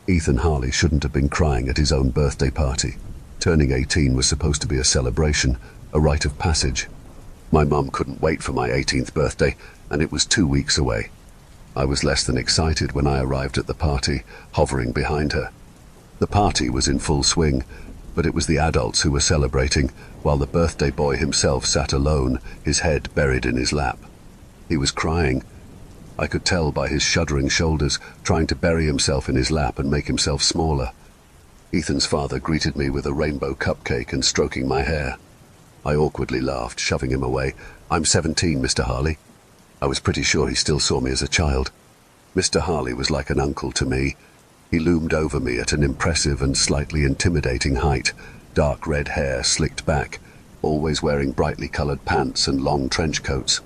Ethan Harley shouldn't have been crying at his own birthday party. Turning 18 was supposed to be a celebration, a rite of passage. My mum couldn't wait for my 18th birthday, and it was 2 weeks away. I was less than excited when I arrived at the party, hovering behind her. The party was in full swing, but it was the adults who were celebrating, while the birthday boy himself sat alone, his head buried in his lap. He was crying. I could tell by his shuddering shoulders, trying to bury himself in his lap and make himself smaller. Ethan's father greeted me with a rainbow cupcake and stroking my hair. I awkwardly laughed, shoving him away. "I'm 17, Mr. Harley." I was pretty sure he still saw me as a child. Mr. Harley was like an uncle to me. He loomed over me at an impressive and slightly intimidating height, dark red hair slicked back, always wearing brightly colored pants and long trench coats.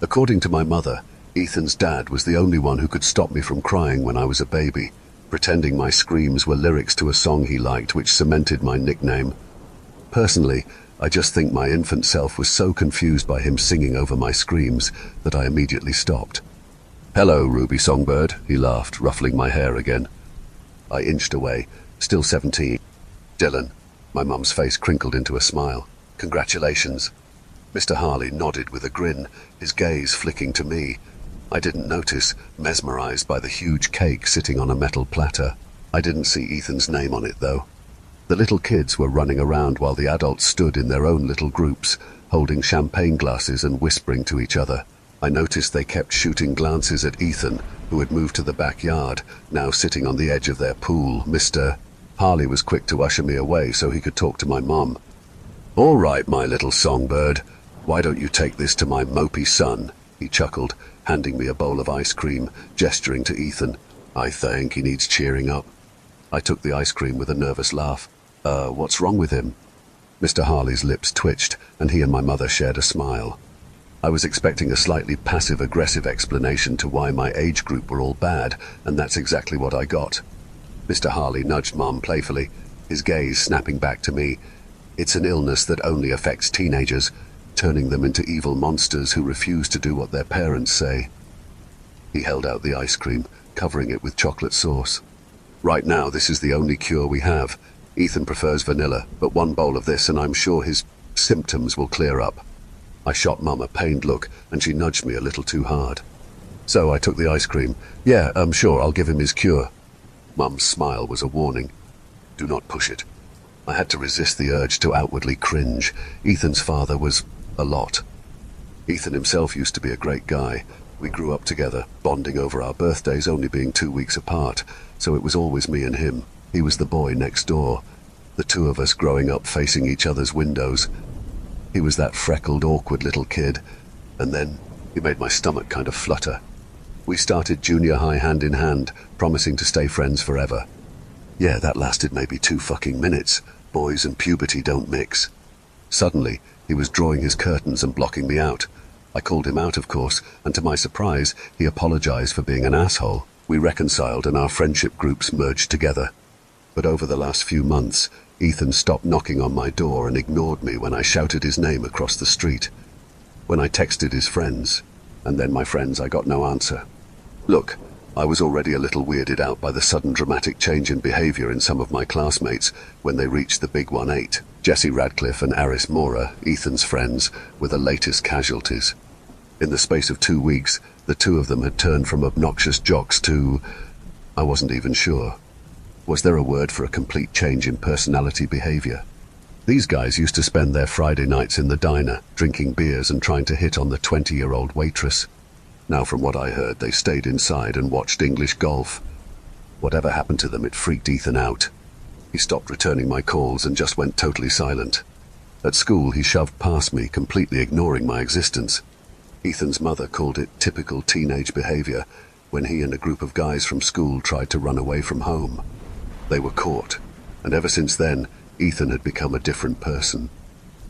According to my mother, Ethan's dad was the only one who could stop me from crying when I was a baby, pretending my screams were lyrics to a song he liked, which cemented my nickname. Personally, I just think my infant self was so confused by him singing over my screams that I immediately stopped. "Hello, Ruby Songbird," he laughed, ruffling my hair again. I inched away, still 17. "Dylan." My mum's face crinkled into a smile. "Congratulations." Mr. Harley nodded with a grin, his gaze flicking to me. I didn't notice, mesmerized by the huge cake sitting on a metal platter. I didn't see Ethan's name on it, though. The little kids were running around while the adults stood in their own little groups, holding champagne glasses and whispering to each other. I noticed they kept shooting glances at Ethan, who had moved to the backyard, now sitting on the edge of their pool. Mr. Harley was quick to usher me away so he could talk to my mum. "All right, my little songbird. Why don't you take this to my mopey son?" he chuckled, handing me a bowl of ice cream, gesturing to Ethan. "I think he needs cheering up." I took the ice cream with a nervous laugh. What's wrong with him?" Mr. Harley's lips twitched, and he and my mother shared a smile. I was expecting a slightly passive-aggressive explanation to why my age group were all bad, and that's exactly what I got. Mr. Harley nudged Mum playfully, his gaze snapping back to me. "It's an illness that only affects teenagers, turning them into evil monsters who refuse to do what their parents say." He held out the ice cream, covering it with chocolate sauce. "Right now, this is the only cure we have. Ethan prefers vanilla, but one bowl of this and I'm sure his symptoms will clear up." I shot Mum a pained look, and she nudged me a little too hard. So I took the ice cream. "Yeah, I'm sure I'll give him his cure." Mum's smile was a warning. "Do not push it." I had to resist the urge to outwardly cringe. Ethan's father was a lot. Ethan himself used to be a great guy. We grew up together, bonding over our birthdays only being 2 weeks apart, so it was always me and him. He was the boy next door, the two of us growing up facing each other's windows. He was that freckled, awkward little kid, and then he made my stomach kind of flutter. We started junior high hand in hand, promising to stay friends forever. Yeah, that lasted maybe 2 fucking minutes. Boys and puberty don't mix. Suddenly, he was drawing his curtains and blocking me out. I called him out, of course, and to my surprise, he apologized for being an asshole. We reconciled and our friendship groups merged together. But over the last few months, Ethan stopped knocking on my door and ignored me when I shouted his name across the street. When I texted his friends, and then my friends, I got no answer. Look, I was already a little weirded out by the sudden dramatic change in behavior in some of my classmates when they reached the big 18. Jesse Radcliffe and Aris Mora, Ethan's friends, were the latest casualties. In the space of 2 weeks, the two of them had turned from obnoxious jocks to... I wasn't even sure. Was there a word for a complete change in personality behavior? These guys used to spend their Friday nights in the diner, drinking beers and trying to hit on the 20-year-old waitress. Now, from what I heard, they stayed inside and watched English golf. Whatever happened to them, it freaked Ethan out. He stopped returning my calls and just went totally silent. At school, he shoved past me, completely ignoring my existence. Ethan's mother called it typical teenage behavior when he and a group of guys from school tried to run away from home. They were caught, and ever since then, Ethan had become a different person.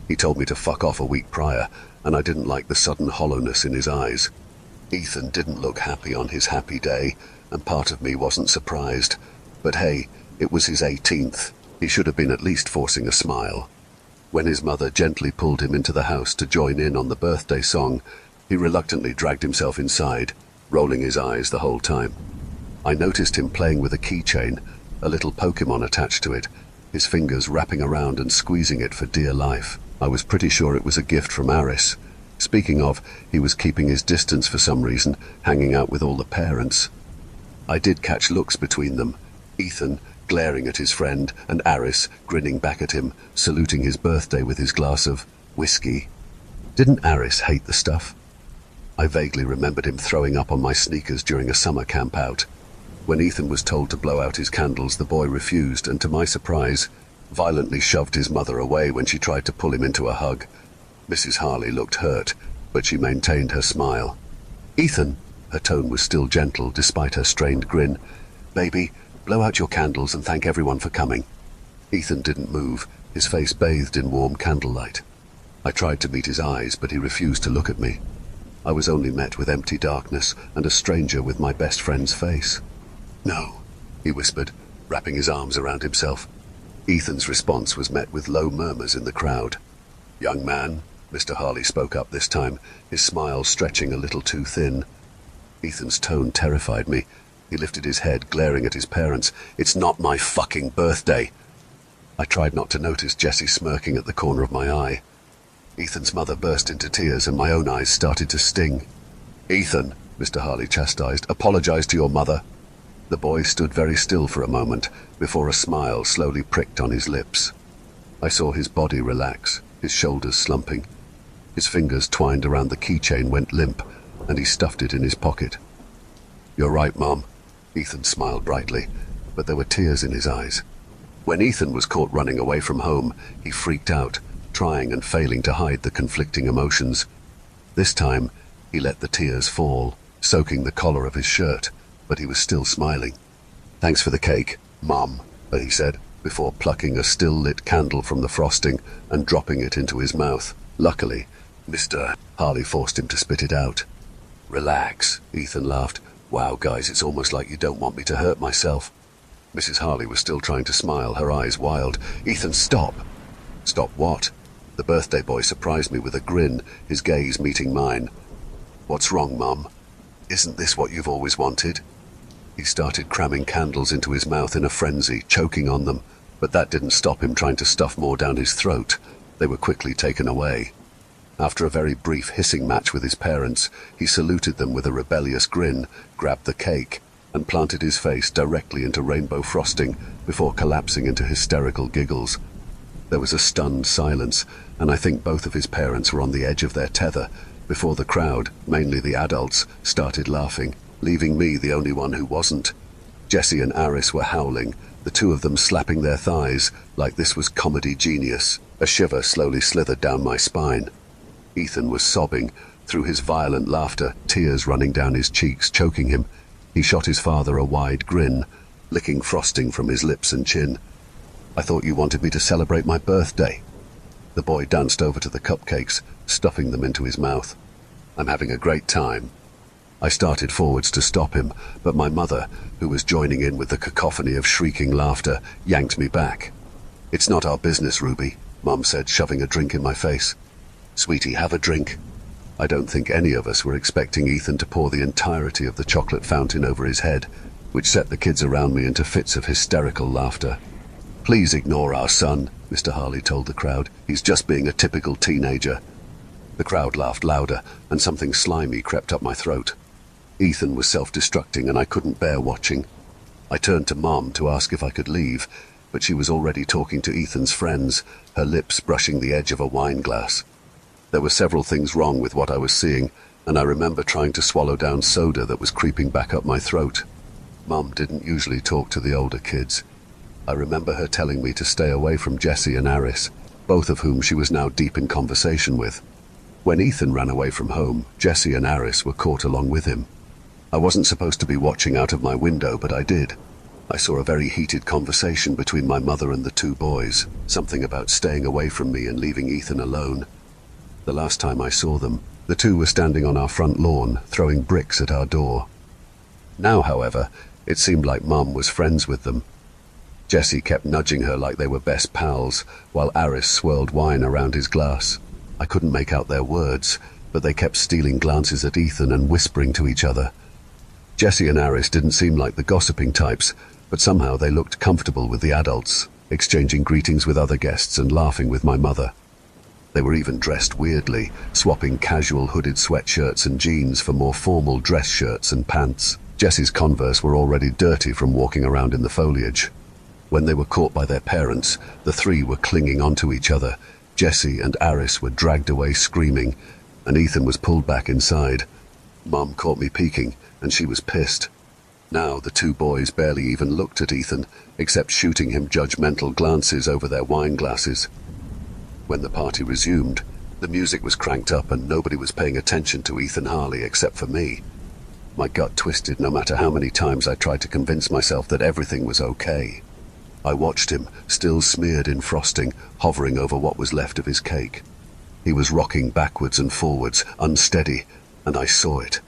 He told me to fuck off a week prior, and I didn't like the sudden hollowness in his eyes. Ethan didn't look happy on his happy day, and part of me wasn't surprised. But hey, it was his 18th. He should have been at least forcing a smile. When his mother gently pulled him into the house to join in on the birthday song, he reluctantly dragged himself inside, rolling his eyes the whole time. I noticed him playing with a keychain, a little Pokemon attached to it, his fingers wrapping around and squeezing it for dear life. I was pretty sure it was a gift from Aris. Speaking of, he was keeping his distance for some reason, hanging out with all the parents. I did catch looks between them, Ethan glaring at his friend and Aris grinning back at him, saluting his birthday with his glass of whiskey. Didn't Aris hate the stuff? I vaguely remembered him throwing up on my sneakers during a summer camp out. When Ethan was told to blow out his candles, the boy refused and, to my surprise, violently shoved his mother away when she tried to pull him into a hug. Mrs. Harley looked hurt, but she maintained her smile. "Ethan," her tone was still gentle despite her strained grin, "baby, blow out your candles and thank everyone for coming." Ethan didn't move, his face bathed in warm candlelight. I tried to meet his eyes, but he refused to look at me. I was only met with empty darkness and a stranger with my best friend's face. "No," he whispered, wrapping his arms around himself. Ethan's response was met with low murmurs in the crowd. "Young man," Mr. Harley spoke up this time, his smile stretching a little too thin. Ethan's tone terrified me. He lifted his head, glaring at his parents. "It's not my fucking birthday." I tried not to notice Jessie smirking at the corner of my eye. Ethan's mother burst into tears and my own eyes started to sting. "Ethan," Mr. Harley chastised, "apologize to your mother." The boy stood very still for a moment before a smile slowly pricked on his lips. I saw his body relax, his shoulders slumping. His fingers twined around the keychain went limp, and he stuffed it in his pocket. "You're right, Mom." Ethan smiled brightly, but there were tears in his eyes. When Ethan was caught running away from home, he freaked out, trying and failing to hide the conflicting emotions. This time, he let the tears fall, soaking the collar of his shirt, but he was still smiling. "Thanks for the cake, Mom," he said, before plucking a still-lit candle from the frosting and dropping it into his mouth. Luckily, Mr. Harley forced him to spit it out. "Relax," Ethan laughed. "Wow, guys, it's almost like you don't want me to hurt myself." Mrs. Harley was still trying to smile, her eyes wild. "Ethan, stop!" "Stop what?" The birthday boy surprised me with a grin, his gaze meeting mine. "What's wrong, Mum? Isn't this what you've always wanted?" He started cramming candles into his mouth in a frenzy, choking on them, but that didn't stop him trying to stuff more down his throat. They were quickly taken away. After a very brief hissing match with his parents, he saluted them with a rebellious grin, grabbed the cake, and planted his face directly into rainbow frosting before collapsing into hysterical giggles. There was a stunned silence, and I think both of his parents were on the edge of their tether before the crowd, mainly the adults, started laughing, leaving me the only one who wasn't. Jessie and Aris were howling, the two of them slapping their thighs like this was comedy genius. A shiver slowly slithered down my spine. Ethan was sobbing, through his violent laughter, tears running down his cheeks, choking him. He shot his father a wide grin, licking frosting from his lips and chin. "I thought you wanted me to celebrate my birthday." The boy danced over to the cupcakes, stuffing them into his mouth. "I'm having a great time." I started forwards to stop him, but my mother, who was joining in with the cacophony of shrieking laughter, yanked me back. "It's not our business, Ruby," Mum said, shoving a drink in my face. "Sweetie, have a drink." I don't think any of us were expecting Ethan to pour the entirety of the chocolate fountain over his head, which set the kids around me into fits of hysterical laughter. "Please ignore our son," Mr. Harley told the crowd. "He's just being a typical teenager." The crowd laughed louder, and something slimy crept up my throat. Ethan was self-destructing, and I couldn't bear watching. I turned to Mom to ask if I could leave, but she was already talking to Ethan's friends, her lips brushing the edge of a wine glass. There were several things wrong with what I was seeing, and I remember trying to swallow down soda that was creeping back up my throat. Mum didn't usually talk to the older kids. I remember her telling me to stay away from Jessie and Aris, both of whom she was now deep in conversation with. When Ethan ran away from home, Jessie and Aris were caught along with him. I wasn't supposed to be watching out of my window, but I did. I saw a very heated conversation between my mother and the two boys, something about staying away from me and leaving Ethan alone. The last time I saw them, the two were standing on our front lawn, throwing bricks at our door. Now, however, it seemed like Mum was friends with them. Jessie kept nudging her like they were best pals, while Aris swirled wine around his glass. I couldn't make out their words, but they kept stealing glances at Ethan and whispering to each other. Jesse and Aris didn't seem like the gossiping types, but somehow they looked comfortable with the adults, exchanging greetings with other guests and laughing with my mother. They were even dressed weirdly, swapping casual hooded sweatshirts and jeans for more formal dress shirts and pants. Jesse's Converse were already dirty from walking around in the foliage. When they were caught by their parents, the three were clinging onto each other. Jesse and Aris were dragged away screaming, and Ethan was pulled back inside. Mom caught me peeking, and she was pissed. Now the two boys barely even looked at Ethan, except shooting him judgmental glances over their wine glasses. When the party resumed, the music was cranked up and nobody was paying attention to Ethan Harley except for me. My gut twisted no matter how many times I tried to convince myself that everything was okay. I watched him, still smeared in frosting, hovering over what was left of his cake. He was rocking backwards and forwards, unsteady, and I saw it.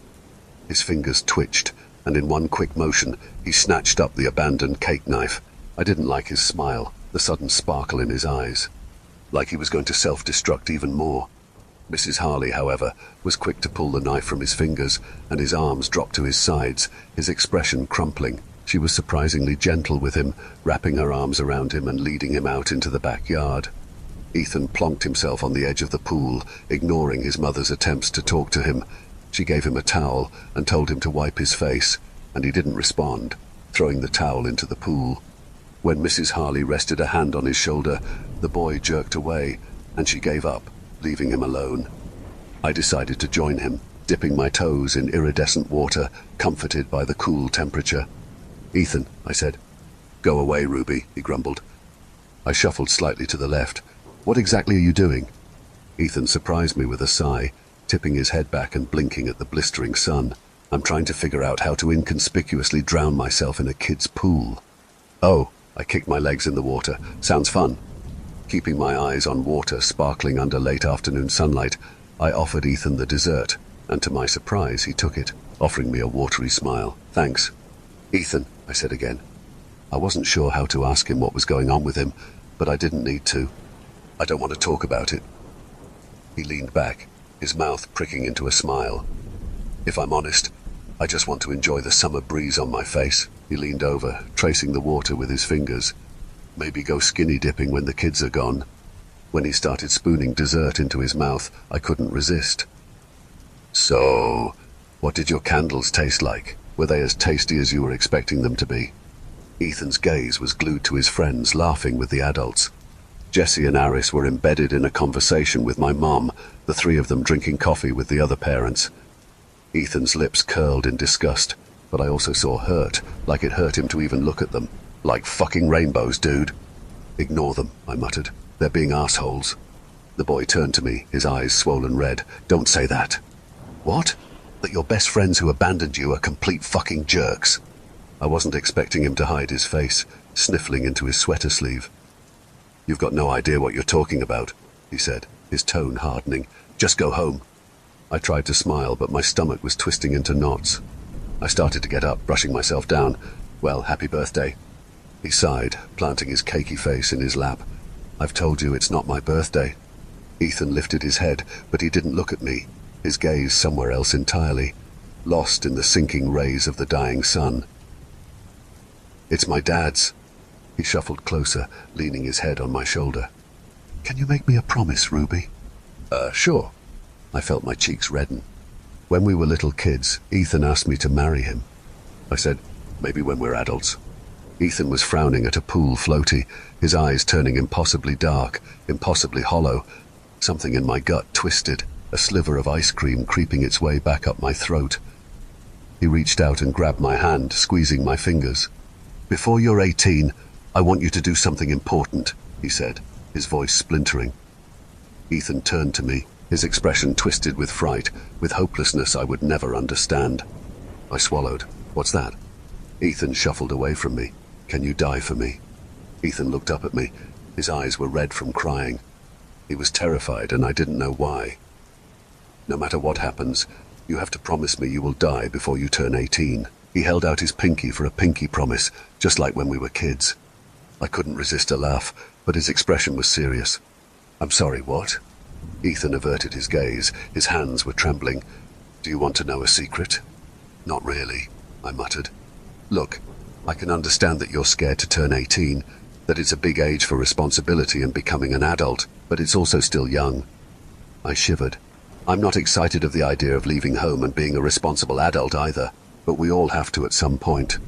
His fingers twitched, and in one quick motion, he snatched up the abandoned cake knife. I didn't like his smile, the sudden sparkle in his eyes. Like he was going to self-destruct even more. Mrs. Harley, however, was quick to pull the knife from his fingers, and his arms dropped to his sides, his expression crumpling. She was surprisingly gentle with him, wrapping her arms around him and leading him out into the backyard. Ethan plonked himself on the edge of the pool, ignoring his mother's attempts to talk to him. She gave him a towel and told him to wipe his face, and he didn't respond, throwing the towel into the pool. When Mrs. Harley rested a hand on his shoulder, the boy jerked away, and she gave up, leaving him alone. I decided to join him, dipping my toes in iridescent water, comforted by the cool temperature. "Ethan," I said. "Go away, Ruby," he grumbled. I shuffled slightly to the left. "What exactly are you doing?" Ethan surprised me with a sigh, tipping his head back and blinking at the blistering sun. "I'm trying to figure out how to inconspicuously drown myself in a kid's pool." "Oh," I kicked my legs in the water. "Sounds fun." Keeping my eyes on water sparkling under late afternoon sunlight, I offered Ethan the dessert, and to my surprise he took it, offering me a watery smile. "Thanks." "Ethan," I said again. I wasn't sure how to ask him what was going on with him, but I didn't need to. "I don't want to talk about it." He leaned back, his mouth pricking into a smile. "If I'm honest, I just want to enjoy the summer breeze on my face." He leaned over, tracing the water with his fingers. "Maybe go skinny dipping when the kids are gone." When he started spooning dessert into his mouth, I couldn't resist. "So, what did your candles taste like? Were they as tasty as you were expecting them to be?" Ethan's gaze was glued to his friends, laughing with the adults. Jesse and Aris were embedded in a conversation with my mom, the three of them drinking coffee with the other parents. Ethan's lips curled in disgust, but I also saw hurt, like it hurt him to even look at them. "Like fucking rainbows, dude." "Ignore them," I muttered. "They're being assholes." The boy turned to me, his eyes swollen red. "Don't say that." "What? That your best friends who abandoned you are complete fucking jerks?" I wasn't expecting him to hide his face, sniffling into his sweater sleeve. "You've got no idea what you're talking about," he said, his tone hardening. "Just go home." I tried to smile, but my stomach was twisting into knots. I started to get up, brushing myself down. "Well, happy birthday." He sighed, planting his cakey face in his lap. "I've told you it's not my birthday." Ethan lifted his head, but he didn't look at me, his gaze somewhere else entirely, lost in the sinking rays of the dying sun. "It's my dad's." He shuffled closer, leaning his head on my shoulder. "Can you make me a promise, Ruby?" Sure." I felt my cheeks redden. When we were little kids, Ethan asked me to marry him. I said, "Maybe when we're adults." Ethan was frowning at a pool floaty, his eyes turning impossibly dark, impossibly hollow. Something in my gut twisted, a sliver of ice cream creeping its way back up my throat. He reached out and grabbed my hand, squeezing my fingers. "Before you're 18, I want you to do something important," he said, his voice splintering. Ethan turned to me, his expression twisted with fright, with hopelessness I would never understand. I swallowed. "What's that?" Ethan shuffled away from me. "Can you die for me?" Ethan looked up at me. His eyes were red from crying. He was terrified, and I didn't know why. "No matter what happens, you have to promise me you will die before you turn 18. He held out his pinky for a pinky promise, just like when we were kids. I couldn't resist a laugh, but his expression was serious. "I'm sorry, what?" Ethan averted his gaze. His hands were trembling. "Do you want to know a secret?" "Not really." I muttered. Look, I can understand that you're scared to turn 18, that it's a big age for responsibility and becoming an adult, but it's also still young. I shivered. I'm not excited of the idea of leaving home and being a responsible adult either, but we all have to at some point.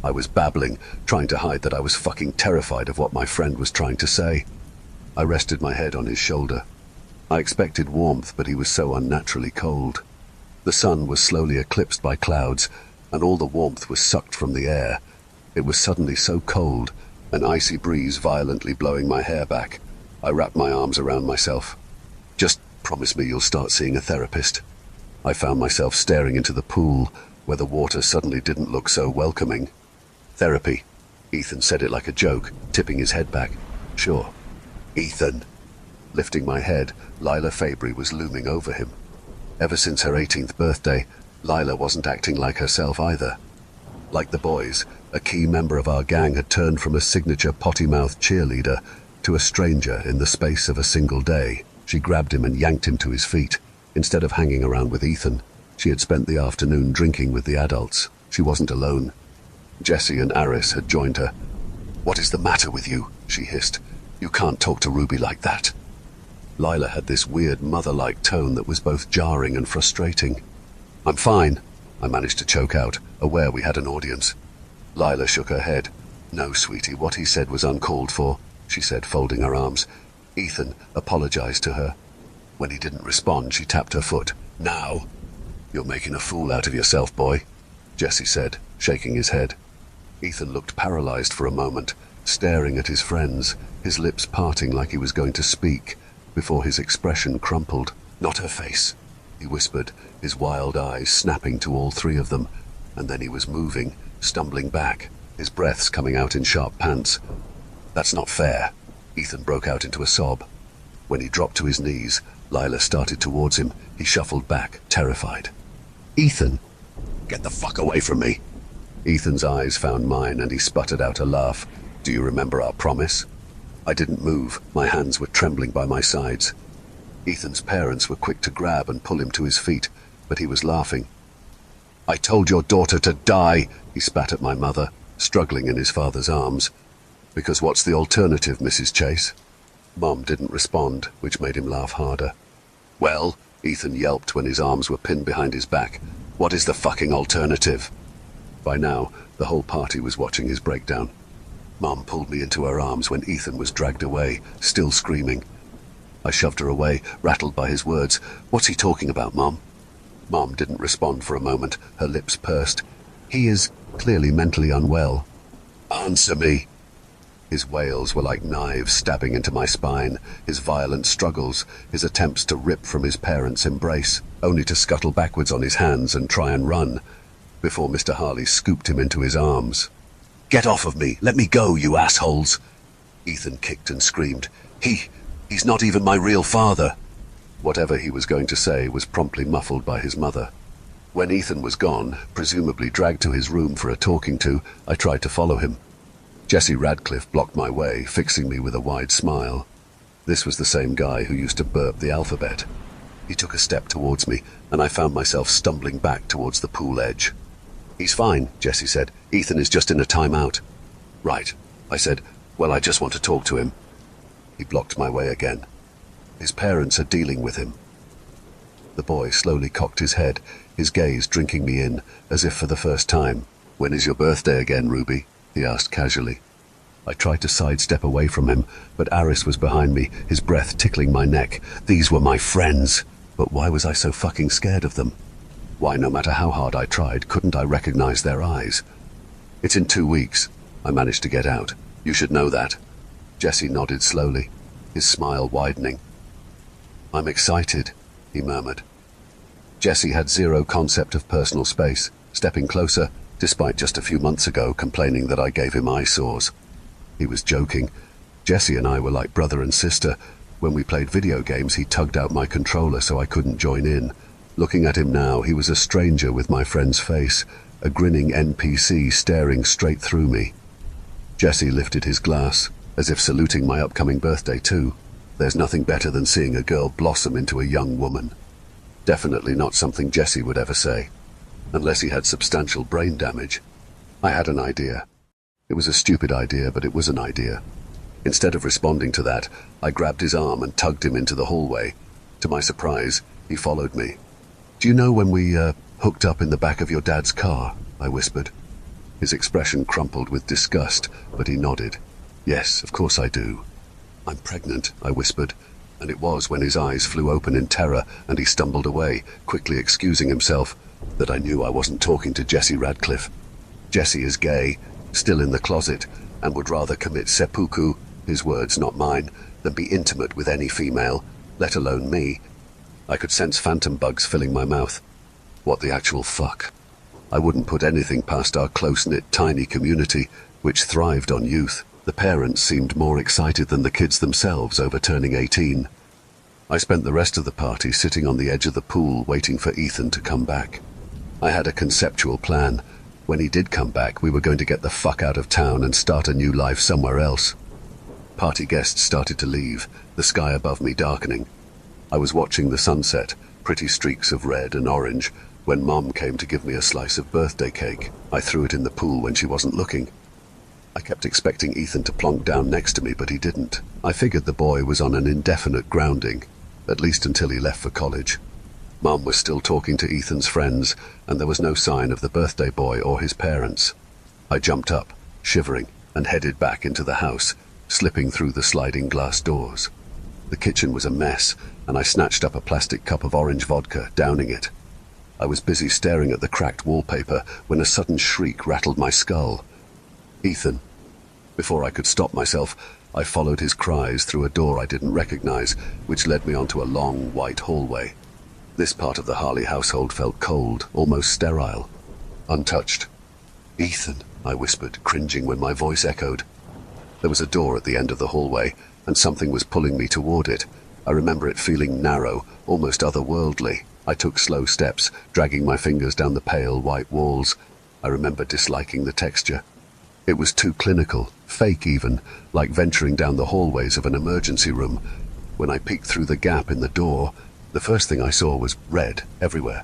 I was babbling, trying to hide that I was fucking terrified of what my friend was trying to say. I rested my head on his shoulder. I expected warmth, but he was so unnaturally cold. The sun was slowly eclipsed by clouds, and all the warmth was sucked from the air. It was suddenly so cold, an icy breeze violently blowing my hair back. I wrapped my arms around myself. Just promise me you'll start seeing a therapist. I found myself staring into the pool, where the water suddenly didn't look so welcoming. Therapy. Ethan said it like a joke, tipping his head back. Sure. Ethan. Lifting my head, Lila Fabry was looming over him. Ever since her 18th birthday, Lila wasn't acting like herself either. Like the boys, a key member of our gang had turned from a signature potty-mouthed cheerleader to a stranger in the space of a single day. She grabbed him and yanked him to his feet. Instead of hanging around with Ethan, she had spent the afternoon drinking with the adults. She wasn't alone. Jesse and Aris had joined her. "What is the matter with you?" she hissed. "You can't talk to Ruby like that." Lila had this weird mother-like tone that was both jarring and frustrating. "I'm fine," I managed to choke out, aware we had an audience. Lila shook her head. "No, sweetie, what he said was uncalled for," she said, folding her arms. Ethan apologized to her. When he didn't respond, she tapped her foot. "Now." "You're making a fool out of yourself, boy," Jesse said, shaking his head. Ethan looked paralyzed for a moment, staring at his friends, his lips parting like he was going to speak, before his expression crumpled. "Not her face," he whispered, his wild eyes snapping to all three of them, and then he was moving, stumbling back, his breaths coming out in sharp pants. "That's not fair." Ethan broke out into a sob. When he dropped to his knees, Lila started towards him. He shuffled back, terrified. "Ethan, get the fuck away from me." Ethan's eyes found mine and he sputtered out a laugh. "Do you remember our promise?" I didn't move. My hands were trembling by my sides. Ethan's parents were quick to grab and pull him to his feet, but he was laughing. "I told your daughter to die," he spat at my mother, struggling in his father's arms. "Because what's the alternative, Mrs. Chase?" Mom didn't respond, which made him laugh harder. "Well," Ethan yelped when his arms were pinned behind his back, "what is the fucking alternative?" By now, the whole party was watching his breakdown. Mom pulled me into her arms when Ethan was dragged away, still screaming. I shoved her away, rattled by his words. "What's he talking about, Mom?" Mom didn't respond for a moment, her lips pursed. "He is clearly mentally unwell." "Answer me." His wails were like knives stabbing into my spine, his violent struggles, his attempts to rip from his parents' embrace, only to scuttle backwards on his hands and try and run, before Mr. Harley scooped him into his arms. "Get off of me! Let me go, you assholes!" Ethan kicked and screamed. He's not even my real father." Whatever he was going to say was promptly muffled by his mother. When Ethan was gone, presumably dragged to his room for a talking to, I tried to follow him. Jesse Radcliffe blocked my way, fixing me with a wide smile. This was the same guy who used to burp the alphabet. He took a step towards me, and I found myself stumbling back towards the pool edge. "He's fine," Jesse said. "Ethan is just in a timeout." "Right," I said. "Well, I just want to talk to him." He blocked my way again. His parents are dealing with him. The boy slowly cocked his head, his gaze drinking me in, as if for the first time. "When is your birthday again, Ruby?" he asked casually. I tried to sidestep away from him, but Aris was behind me, his breath tickling my neck. These were my friends, but why was I so fucking scared of them? Why, no matter how hard I tried, couldn't I recognize their eyes? "It's in 2 weeks," I managed to get out. "You should know that." Jesse nodded slowly, his smile widening. "I'm excited," he murmured. Jesse had zero concept of personal space, stepping closer, despite just a few months ago complaining that I gave him eyesores. He was joking. Jesse and I were like brother and sister. When we played video games, he tugged out my controller so I couldn't join in. Looking at him now, he was a stranger with my friend's face, a grinning NPC staring straight through me. Jesse lifted his glass, as if saluting my upcoming birthday too. There's nothing better than seeing a girl blossom into a young woman. Definitely not something Jesse would ever say. unless he had substantial brain damage. I had an idea. It was a stupid idea, but it was an idea. Instead of responding to that, I grabbed his arm and tugged him into the hallway. To my surprise, he followed me. "Do you know when we, hooked up in the back of your dad's car?" I whispered. His expression crumpled with disgust, but he nodded. "Yes, of course I do." "I'm pregnant," I whispered, and it was when his eyes flew open in terror and he stumbled away, quickly excusing himself, that I knew I wasn't talking to Jesse Radcliffe. Jesse is gay, still in the closet, and would rather commit seppuku, his words not mine, than be intimate with any female, let alone me. I could sense phantom bugs filling my mouth. What the actual fuck? I wouldn't put anything past our close-knit tiny community, which thrived on youth. The parents seemed more excited than the kids themselves over turning 18. I spent the rest of the party sitting on the edge of the pool waiting for Ethan to come back. I had a conceptual plan. When he did come back, we were going to get the fuck out of town and start a new life somewhere else. Party guests started to leave, the sky above me darkening. I was watching the sunset, pretty streaks of red and orange, when Mom came to give me a slice of birthday cake. I threw it in the pool when she wasn't looking. I kept expecting Ethan to plonk down next to me, but he didn't. I figured the boy was on an indefinite grounding, at least until he left for college. Mom was still talking to Ethan's friends, and there was no sign of the birthday boy or his parents. I jumped up, shivering, and headed back into the house, slipping through the sliding glass doors. The kitchen was a mess, and I snatched up a plastic cup of orange vodka, downing it. I was busy staring at the cracked wallpaper when a sudden shriek rattled my skull. "Ethan." Before I could stop myself, I followed his cries through a door I didn't recognize, which led me onto a long, white hallway. This part of the Harley household felt cold, almost sterile, untouched. "Ethan," I whispered, cringing when my voice echoed. There was a door at the end of the hallway, and something was pulling me toward it. I remember it feeling narrow, almost otherworldly. I took slow steps, dragging my fingers down the pale white walls. I remember disliking the texture. It was too clinical, fake even, like venturing down the hallways of an emergency room. When I peeked through the gap in the door, the first thing I saw was red everywhere.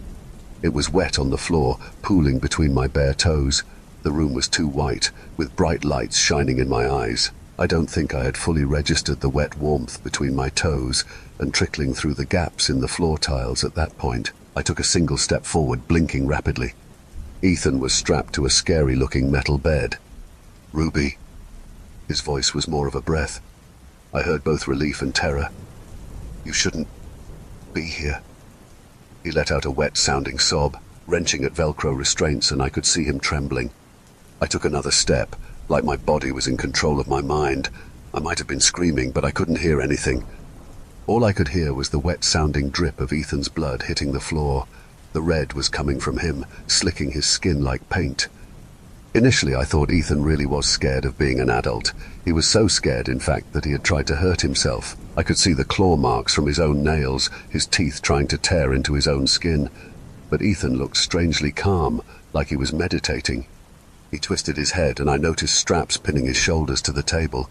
It was wet on the floor, pooling between my bare toes. The room was too white, with bright lights shining in my eyes. I don't think I had fully registered the wet warmth between my toes and trickling through the gaps in the floor tiles at that point. I took a single step forward, blinking rapidly. Ethan was strapped to a scary-looking metal bed. "Ruby." His voice was more of a breath. I heard both relief and terror. "You shouldn't be here." He let out a wet-sounding sob, wrenching at Velcro restraints, and I could see him trembling. I took another step, like my body was in control of my mind. I might have been screaming, but I couldn't hear anything. All I could hear was the wet-sounding drip of Ethan's blood hitting the floor. The red was coming from him, slicking his skin like paint. Initially, I thought Ethan really was scared of being an adult. He was so scared, in fact, that he had tried to hurt himself. I could see the claw marks from his own nails, his teeth trying to tear into his own skin. But Ethan looked strangely calm, like he was meditating. He twisted his head, and I noticed straps pinning his shoulders to the table.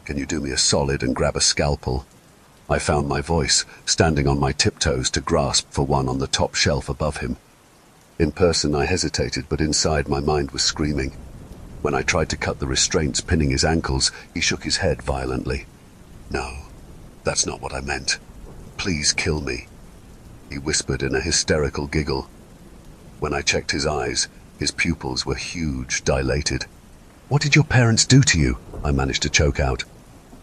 "Can you do me a solid and grab a scalpel?" I found my voice, standing on my tiptoes to grasp for one on the top shelf above him. In person I hesitated, but inside my mind was screaming. When I tried to cut the restraints pinning his ankles, he shook his head violently. "No, that's not what I meant. Please kill me," he whispered in a hysterical giggle. When I checked his eyes, his pupils were huge, dilated. "What did your parents do to you?" I managed to choke out.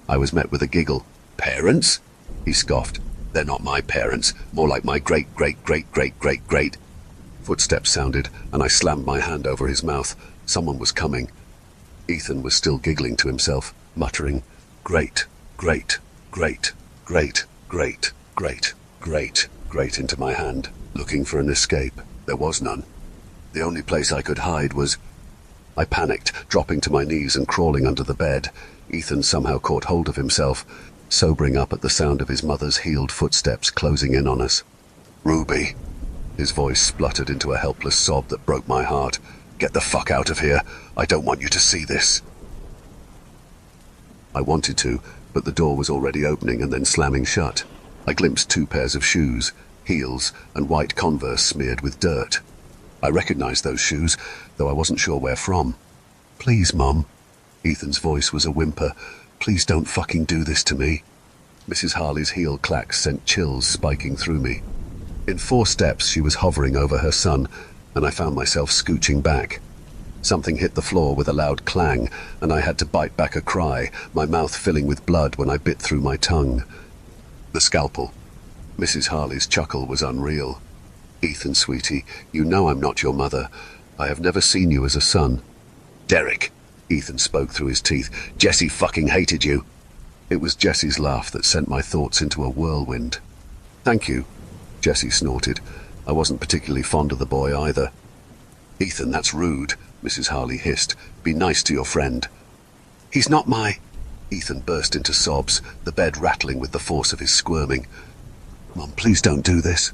I was met with a giggle. "Parents?" he scoffed. "They're not my parents, more like my great-great-great-great-great-great." Footsteps sounded, and I slammed my hand over his mouth. Someone was coming. Ethan was still giggling to himself, muttering, "Great, great, great, great, great, great, great, great," into my hand, looking for an escape. There was none. The only place I could hide was... I panicked, dropping to my knees and crawling under the bed. Ethan somehow caught hold of himself, sobering up at the sound of his mother's heeled footsteps closing in on us. "Ruby." His voice spluttered into a helpless sob that broke my heart. "Get the fuck out of here. I don't want you to see this." I wanted to, but the door was already opening and then slamming shut. I glimpsed 2 pairs of shoes, heels, and white Converse smeared with dirt. I recognized those shoes, though I wasn't sure where from. "Please, Mum." Ethan's voice was a whimper. "Please don't fucking do this to me." Mrs. Harley's heel clacks sent chills spiking through me. In 4 steps, she was hovering over her son, and I found myself scooching back. Something hit the floor with a loud clang, and I had to bite back a cry, my mouth filling with blood when I bit through my tongue. The scalpel. Mrs. Harley's chuckle was unreal. "Ethan, sweetie, you know I'm not your mother. I have never seen you as a son." "Derek," Ethan spoke through his teeth, "Jesse fucking hated you." It was Jesse's laugh that sent my thoughts into a whirlwind. "Thank you," Jesse snorted. I wasn't particularly fond of the boy either. "Ethan, that's rude," Mrs. Harley hissed. "Be nice to your friend." "He's not my—" Ethan burst into sobs, the bed rattling with the force of his squirming. "Mum, please don't do this."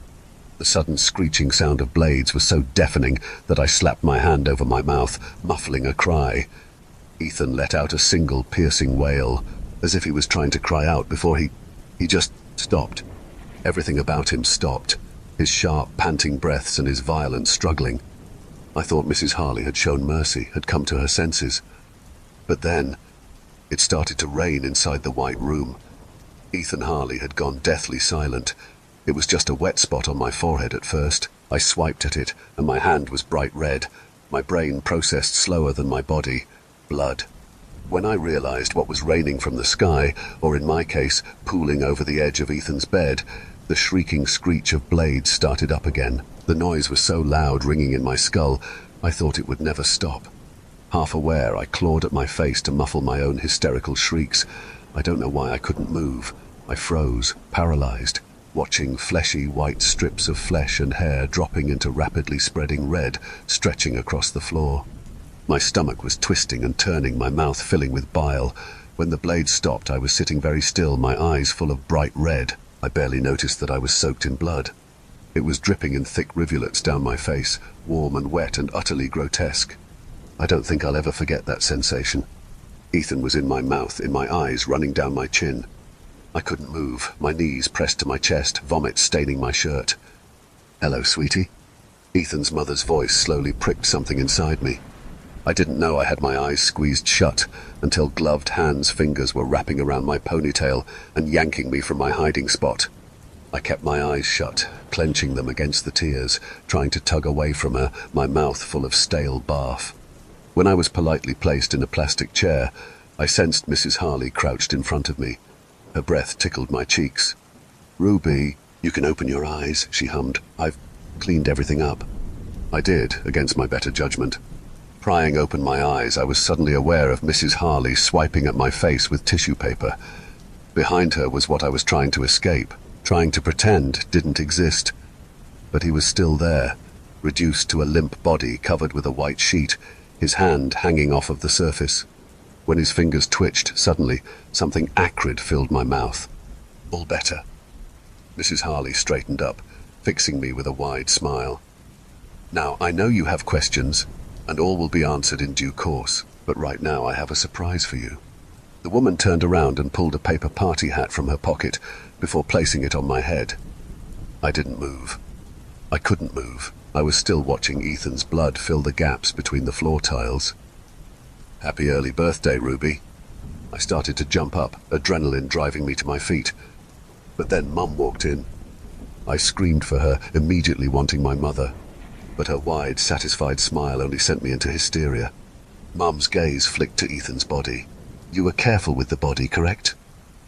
The sudden screeching sound of blades was so deafening that I slapped my hand over my mouth, muffling a cry. Ethan let out a single piercing wail, as if he was trying to cry out before he just stopped. Everything about him stopped, his sharp, panting breaths and his violent struggling. I thought Mrs. Harley had shown mercy, had come to her senses. But then, it started to rain inside the white room. Ethan Harley had gone deathly silent. It was just a wet spot on my forehead at first. I swiped at it, and my hand was bright red. My brain processed slower than my body. Blood. When I realized what was raining from the sky, or in my case, pooling over the edge of Ethan's bed, the shrieking screech of blades started up again. The noise was so loud, ringing in my skull, I thought it would never stop. Half aware, I clawed at my face to muffle my own hysterical shrieks. I don't know why I couldn't move. I froze, paralyzed, watching fleshy white strips of flesh and hair dropping into rapidly spreading red, stretching across the floor. My stomach was twisting and turning, my mouth filling with bile. When the blade stopped, I was sitting very still, my eyes full of bright red. I barely noticed that I was soaked in blood. It was dripping in thick rivulets down my face, warm and wet and utterly grotesque. I don't think I'll ever forget that sensation. Ethan was in my mouth, in my eyes, running down my chin. I couldn't move, my knees pressed to my chest, vomit staining my shirt. "Hello, sweetie." Ethan's mother's voice slowly pricked something inside me. I didn't know I had my eyes squeezed shut until gloved hands' fingers were wrapping around my ponytail and yanking me from my hiding spot. I kept my eyes shut, clenching them against the tears, trying to tug away from her, my mouth full of stale barf. When I was politely placed in a plastic chair, I sensed Mrs. Harley crouched in front of me. Her breath tickled my cheeks. "Ruby, you can open your eyes," she hummed. "I've cleaned everything up." I did, against my better judgment. Prying open my eyes, I was suddenly aware of Mrs. Harley swiping at my face with tissue paper. Behind her was what I was trying to escape, trying to pretend didn't exist. But he was still there, reduced to a limp body covered with a white sheet, his hand hanging off of the surface. When his fingers twitched, suddenly, something acrid filled my mouth. "All better." Mrs. Harley straightened up, fixing me with a wide smile. "Now, I know you have questions, and all will be answered in due course, but right now I have a surprise for you." The woman turned around and pulled a paper party hat from her pocket before placing it on my head. I didn't move. I couldn't move. I was still watching Ethan's blood fill the gaps between the floor tiles. "Happy early birthday, Ruby." I started to jump up, adrenaline driving me to my feet. But then Mum walked in. I screamed for her, immediately wanting my mother. But her wide, satisfied smile only sent me into hysteria. Mum's gaze flicked to Ethan's body. "You were careful with the body, correct?"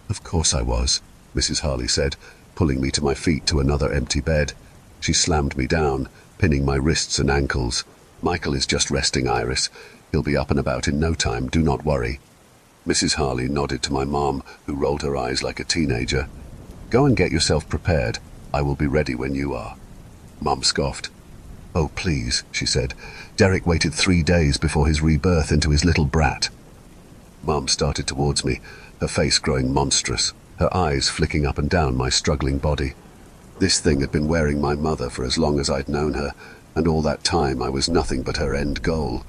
"Of course I was," Mrs. Harley said, pulling me to my feet to another empty bed. She slammed me down, pinning my wrists and ankles. "Michael is just resting, Iris. He'll be up and about in no time, do not worry." Mrs. Harley nodded to my mom, who rolled her eyes like a teenager. "Go and get yourself prepared. I will be ready when you are." Mum scoffed. "Oh, please," she said. "Derek waited 3 days before his rebirth into his little brat." Mum started towards me, her face growing monstrous, her eyes flicking up and down my struggling body. This thing had been wearing my mother for as long as I'd known her, and all that time I was nothing but her end goal.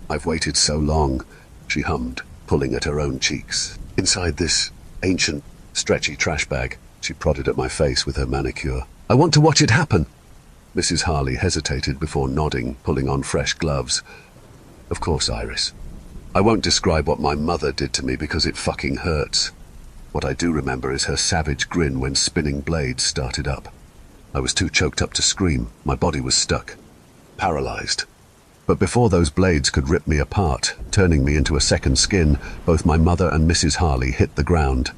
"I've waited so long," she hummed, pulling at her own cheeks. "Inside this ancient, stretchy trash bag," she prodded at my face with her manicure. "I want to watch it happen." Mrs. Harley hesitated before nodding, pulling on fresh gloves. Of course, Iris. I won't describe what my mother did to me because it fucking hurts. What I do remember is her savage grin when spinning blades started up. I was too choked up to scream. My body was stuck, paralyzed. But before those blades could rip me apart, turning me into a second skin, both my mother and Mrs. Harley hit the ground.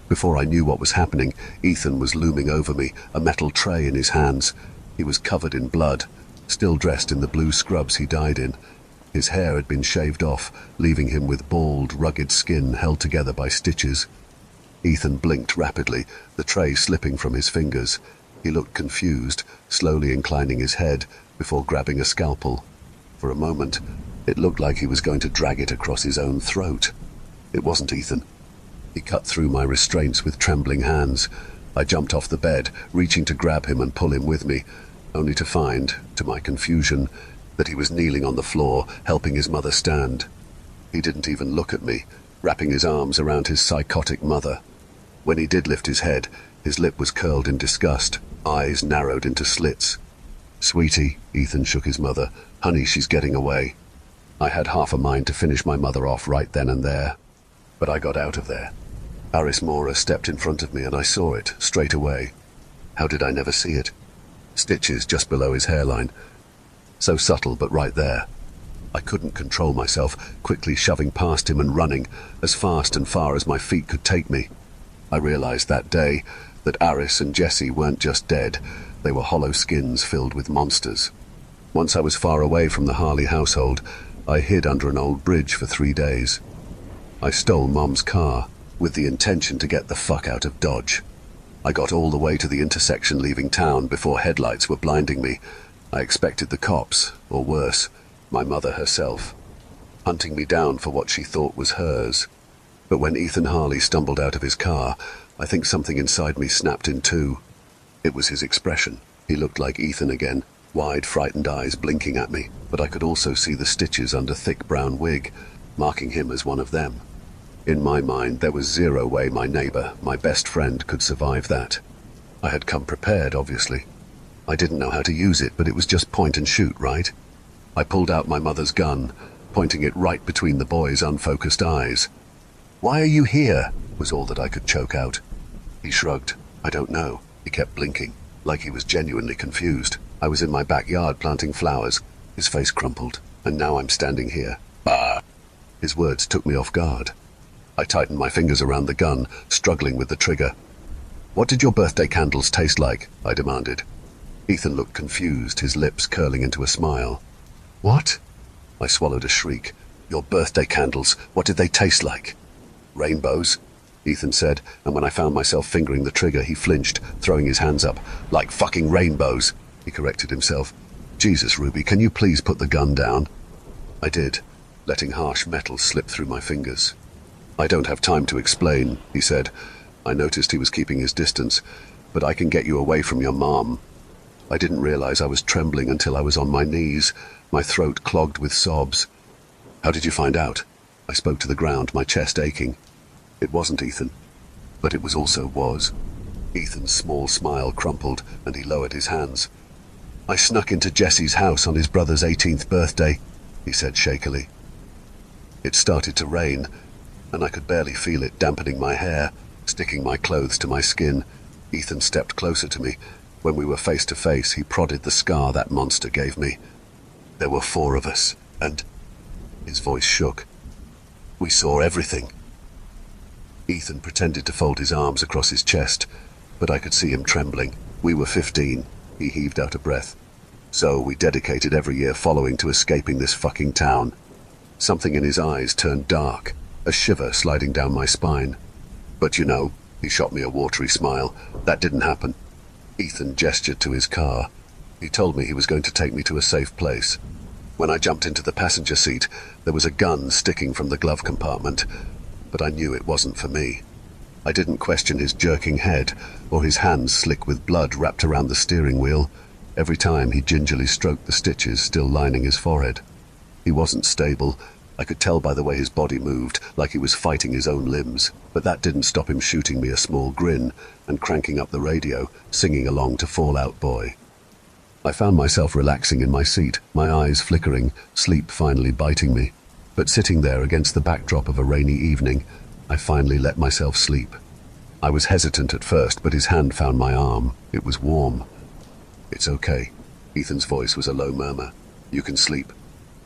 Before I knew what was happening, Ethan was looming over me, a metal tray in his hands. He was covered in blood, still dressed in the blue scrubs he died in. His hair had been shaved off, leaving him with bald, rugged skin held together by stitches. Ethan blinked rapidly, the tray slipping from his fingers. He looked confused, slowly inclining his head before grabbing a scalpel. For a moment, it looked like he was going to drag it across his own throat. It wasn't Ethan. He cut through my restraints with trembling hands. I jumped off the bed, reaching to grab him and pull him with me, only to find, to my confusion, that he was kneeling on the floor, helping his mother stand. He didn't even look at me, wrapping his arms around his psychotic mother. When he did lift his head, his lip was curled in disgust, eyes narrowed into slits. "Sweetie," Ethan shook his mother. "Honey, she's getting away." I had half a mind to finish my mother off right then and there, but I got out of there. Aris Mora stepped in front of me and I saw it, straight away. How did I never see it? Stitches just below his hairline. So subtle, but right there. I couldn't control myself, quickly shoving past him and running, as fast and far as my feet could take me. I realized that day that Aris and Jessie weren't just dead, they were hollow skins filled with monsters. Once I was far away from the Harley household, I hid under an old bridge for 3 days. I stole Mom's car, with the intention to get the fuck out of Dodge. I got all the way to the intersection leaving town before headlights were blinding me. I expected the cops, or worse, my mother herself, hunting me down for what she thought was hers. But when Ethan Harley stumbled out of his car, I think something inside me snapped in two. It was his expression. He looked like Ethan again, wide, frightened eyes blinking at me, but I could also see the stitches under thick brown wig, marking him as one of them. In my mind, there was zero way my neighbor, my best friend, could survive that. I had come prepared, obviously. I didn't know how to use it, but it was just point and shoot, right? I pulled out my mother's gun, pointing it right between the boy's unfocused eyes. "Why are you here?" was all that I could choke out. He shrugged. "I don't know." He kept blinking, like he was genuinely confused. I was in my backyard planting flowers. His face crumpled, and now I'm standing here. Bah! His words took me off guard. I tightened my fingers around the gun, struggling with the trigger. "What did your birthday candles taste like?" I demanded. Ethan looked confused, his lips curling into a smile. "What?" I swallowed a shriek. "Your birthday candles, what did they taste like?" "Rainbows," Ethan said, and when I found myself fingering the trigger, he flinched, throwing his hands up. "Like fucking rainbows," he corrected himself. "Jesus, Ruby, can you please put the gun down?" I did, letting harsh metal slip through my fingers. "I don't have time to explain," he said. I noticed he was keeping his distance. "But I can get you away from your mom." I didn't realize I was trembling until I was on my knees, my throat clogged with sobs. "How did you find out?" I spoke to the ground, my chest aching. It wasn't Ethan, but it was. Ethan's small smile crumpled, and he lowered his hands. "I snuck into Jesse's house on his brother's 18th birthday, he said shakily. It started to rain, and I could barely feel it dampening my hair, sticking my clothes to my skin. Ethan stepped closer to me. When we were face to face, he prodded the scar that monster gave me. "There were 4 of us, and..." His voice shook. "We saw everything." Ethan pretended to fold his arms across his chest, but I could see him trembling. "We were 15, he heaved out a breath. "So we dedicated every year following to escaping this fucking town." Something in his eyes turned dark, a shiver sliding down my spine. "But you know," he shot me a watery smile, "that didn't happen." Ethan gestured to his car. He told me he was going to take me to a safe place. When I jumped into the passenger seat, there was a gun sticking from the glove compartment, but I knew it wasn't for me. I didn't question his jerking head, or his hands slick with blood wrapped around the steering wheel. Every time he gingerly stroked the stitches still lining his forehead. He wasn't stable. I could tell by the way his body moved, like he was fighting his own limbs. But that didn't stop him shooting me a small grin and cranking up the radio, singing along to Fall Out Boy. I found myself relaxing in my seat, my eyes flickering, sleep finally biting me. But sitting there against the backdrop of a rainy evening, I finally let myself sleep. I was hesitant at first, but his hand found my arm. It was warm. "It's okay." Ethan's voice was a low murmur. "You can sleep."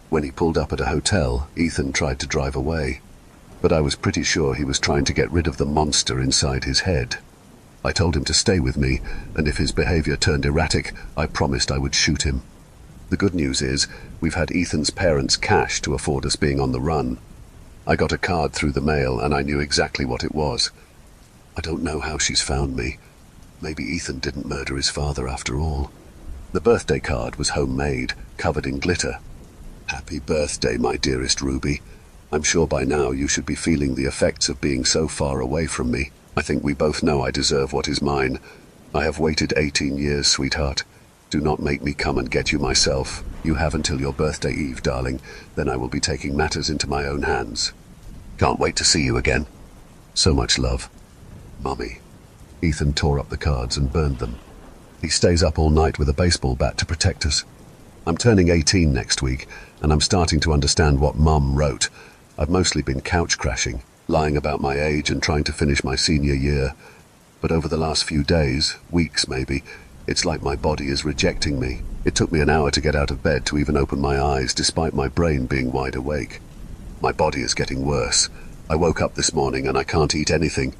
When he pulled up at a hotel, Ethan tried to drive away. But I was pretty sure he was trying to get rid of the monster inside his head. I told him to stay with me, and if his behavior turned erratic, I promised I would shoot him. The good news is, we've had Ethan's parents' cash to afford us being on the run. I got a card through the mail, and I knew exactly what it was. I don't know how she's found me. Maybe Ethan didn't murder his father after all. The birthday card was homemade, covered in glitter. "Happy birthday, my dearest Ruby. I'm sure by now you should be feeling the effects of being so far away from me. I think we both know I deserve what is mine. I have waited 18 years, sweetheart. Do not make me come and get you myself. You have until your birthday eve, darling. Then I will be taking matters into my own hands. Can't wait to see you again. So much love. Mummy." Ethan tore up the cards and burned them. He stays up all night with a baseball bat to protect us. I'm turning 18 next week, and I'm starting to understand what Mum wrote. I've mostly been couch crashing, lying about my age and trying to finish my senior year. But over the last few days, weeks maybe, it's like my body is rejecting me. It took me an hour to get out of bed to even open my eyes, despite my brain being wide awake. My body is getting worse. I woke up this morning and I can't eat anything.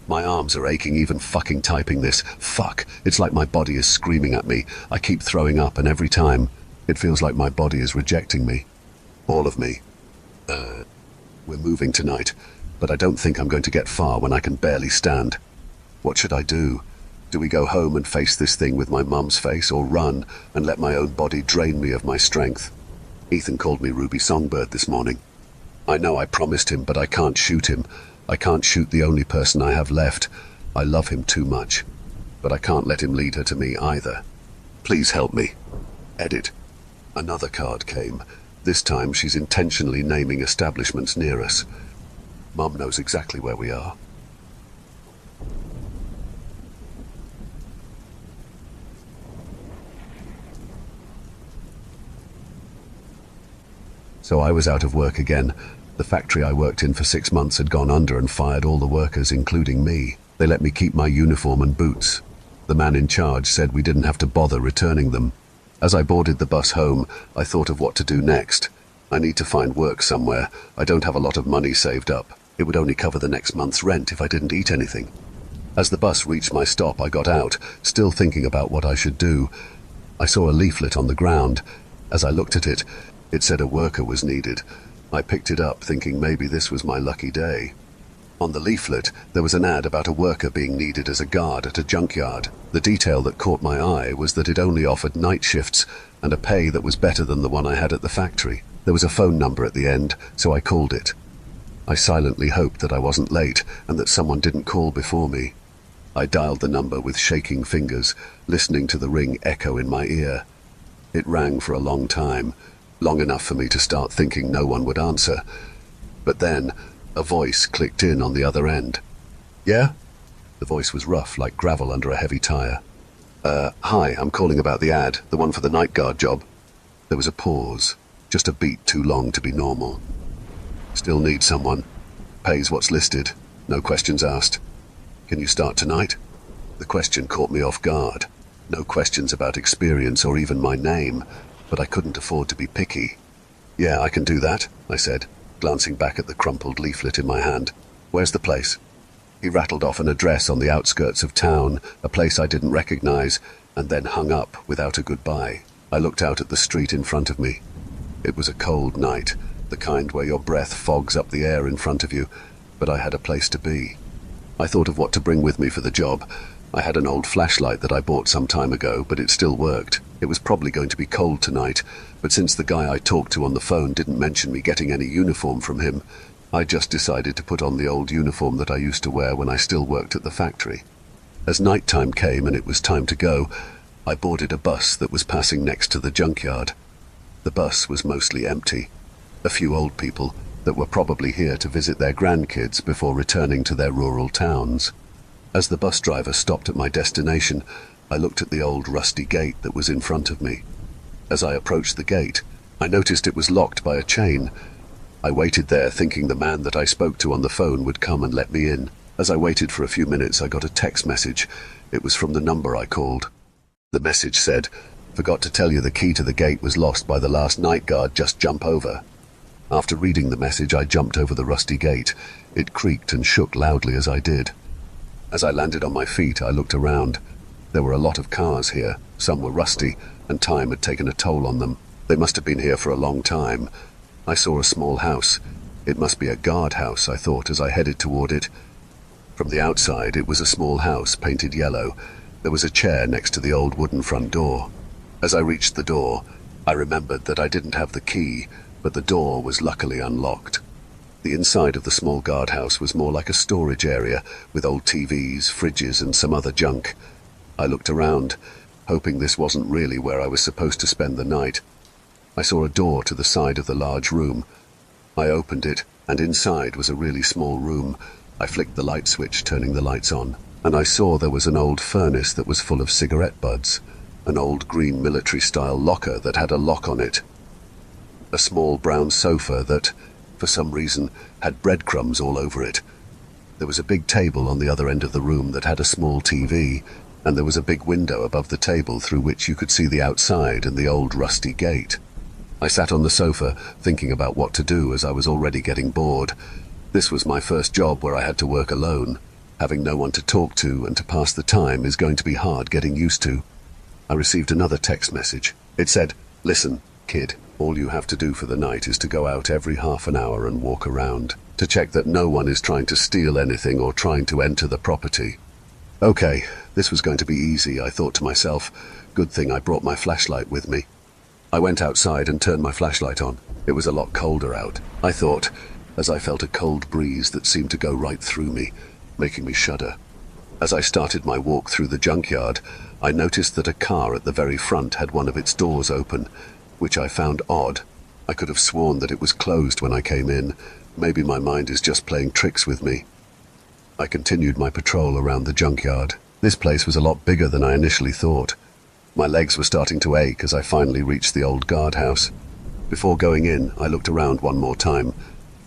My arms are aching even fucking typing this. Fuck, it's like my body is screaming at me. I keep throwing up, and every time, it feels like my body is rejecting me. All of me. We're moving tonight, but I don't think I'm going to get far when I can barely stand. What should I do? Do we go home and face this thing with my mum's face, or run and let my own body drain me of my strength? Ethan called me Ruby Songbird this morning. I know I promised him, but I can't shoot him. I can't shoot the only person I have left. I love him too much, but I can't let him lead her to me either. Please help me. Edit. Another card came. This time she's intentionally naming establishments near us. Mum knows exactly where we are. So I was out of work again. The factory I worked in for 6 months had gone under and fired all the workers, including me. They let me keep my uniform and boots. The man in charge said we didn't have to bother returning them. As I boarded the bus home, I thought of what to do next. I need to find work somewhere. I don't have a lot of money saved up. It would only cover the next month's rent if I didn't eat anything. As the bus reached my stop, I got out, still thinking about what I should do. I saw a leaflet on the ground. As I looked at it, it said a worker was needed. I picked it up, thinking maybe this was my lucky day. On the leaflet, there was an ad about a worker being needed as a guard at a junkyard. The detail that caught my eye was that it only offered night shifts and a pay that was better than the one I had at the factory. There was a phone number at the end, so I called it. I silently hoped that I wasn't late and that someone didn't call before me. I dialed the number with shaking fingers, listening to the ring echo in my ear. It rang for a long time, long enough for me to start thinking no one would answer. But then, a voice clicked in on the other end. "Yeah?" The voice was rough, like gravel under a heavy tire. Hi, I'm calling about the ad, the one for the night guard job." There was a pause, just a beat too long to be normal. "Still need someone. Pays what's listed. No questions asked. Can you start tonight?" The question caught me off guard. No questions about experience or even my name, but I couldn't afford to be picky. "Yeah, I can do that," I said, glancing back at the crumpled leaflet in my hand. "Where's the place?" He rattled off an address on the outskirts of town, a place I didn't recognize, and then hung up without a goodbye. I looked out at the street in front of me. It was a cold night, the kind where your breath fogs up the air in front of you, but I had a place to be. I thought of what to bring with me for the job. I had an old flashlight that I bought some time ago, but it still worked. It was probably going to be cold tonight, but since the guy I talked to on the phone didn't mention me getting any uniform from him, I just decided to put on the old uniform that I used to wear when I still worked at the factory. As nighttime came and it was time to go, I boarded a bus that was passing next to the junkyard. The bus was mostly empty. A few old people that were probably here to visit their grandkids before returning to their rural towns. As the bus driver stopped at my destination, I looked at the old rusty gate that was in front of me. As I approached the gate, I noticed it was locked by a chain. I waited there thinking the man that I spoke to on the phone would come and let me in. As I waited for a few minutes, I got a text message. It was from the number I called. The message said, "Forgot to tell you the key to the gate was lost by the last night guard, just jump over." After reading the message, I jumped over the rusty gate. It creaked and shook loudly as I did. As I landed on my feet, I looked around. There were a lot of cars here. Some were rusty, and time had taken a toll on them. They must have been here for a long time. I saw a small house. It must be a guardhouse, I thought as I headed toward it. From the outside, it was a small house, painted yellow. There was a chair next to the old wooden front door. As I reached the door, I remembered that I didn't have the key, but the door was luckily unlocked. The inside of the small guardhouse was more like a storage area, with old TVs, fridges, and some other junk. I looked around, hoping this wasn't really where I was supposed to spend the night. I saw a door to the side of the large room. I opened it, and inside was a really small room. I flicked the light switch, turning the lights on, and I saw there was an old furnace that was full of cigarette butts, an old green military-style locker that had a lock on it, a small brown sofa that, for some reason, had breadcrumbs all over it. There was a big table on the other end of the room that had a small TV, and there was a big window above the table through which you could see the outside and the old rusty gate. I sat on the sofa, thinking about what to do as I was already getting bored. This was my first job where I had to work alone. Having no one to talk to and to pass the time is going to be hard getting used to. I received another text message. It said, "Listen, kid, all you have to do for the night is to go out every half an hour and walk around, to check that no one is trying to steal anything or trying to enter the property." Okay, this was going to be easy, I thought to myself. Good thing I brought my flashlight with me. I went outside and turned my flashlight on. It was a lot colder out, I thought, as I felt a cold breeze that seemed to go right through me, making me shudder. As I started my walk through the junkyard, I noticed that a car at the very front had one of its doors open, which I found odd. I could have sworn that it was closed when I came in. Maybe my mind is just playing tricks with me. I continued my patrol around the junkyard. This place was a lot bigger than I initially thought. My legs were starting to ache as I finally reached the old guardhouse. Before going in, I looked around one more time.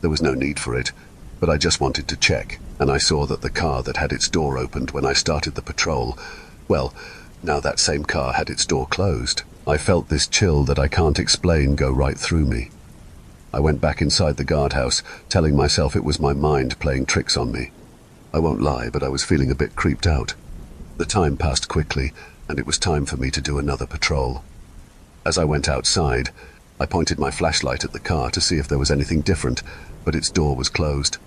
There was no need for it, but I just wanted to check, and I saw that the car that had its door opened when I started the patrol, well, now that same car had its door closed. I felt this chill that I can't explain go right through me. I went back inside the guardhouse, telling myself it was my mind playing tricks on me. I won't lie, but I was feeling a bit creeped out. The time passed quickly, and it was time for me to do another patrol. As I went outside, I pointed my flashlight at the car to see if there was anything different, but its door was closed.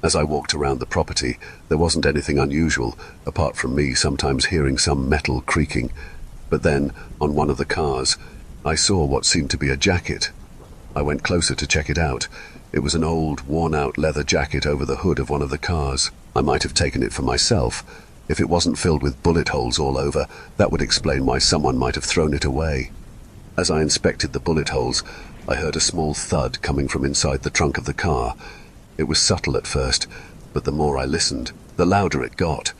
As I walked around the property, there wasn't anything unusual, apart from me sometimes hearing some metal creaking. But then, on one of the cars, I saw what seemed to be a jacket. I went closer to check it out. It was an old, worn-out leather jacket over the hood of one of the cars. I might have taken it for myself. If it wasn't filled with bullet holes all over, that would explain why someone might have thrown it away. As I inspected the bullet holes, I heard a small thud coming from inside the trunk of the car. It was subtle at first, but the more I listened, the louder it got.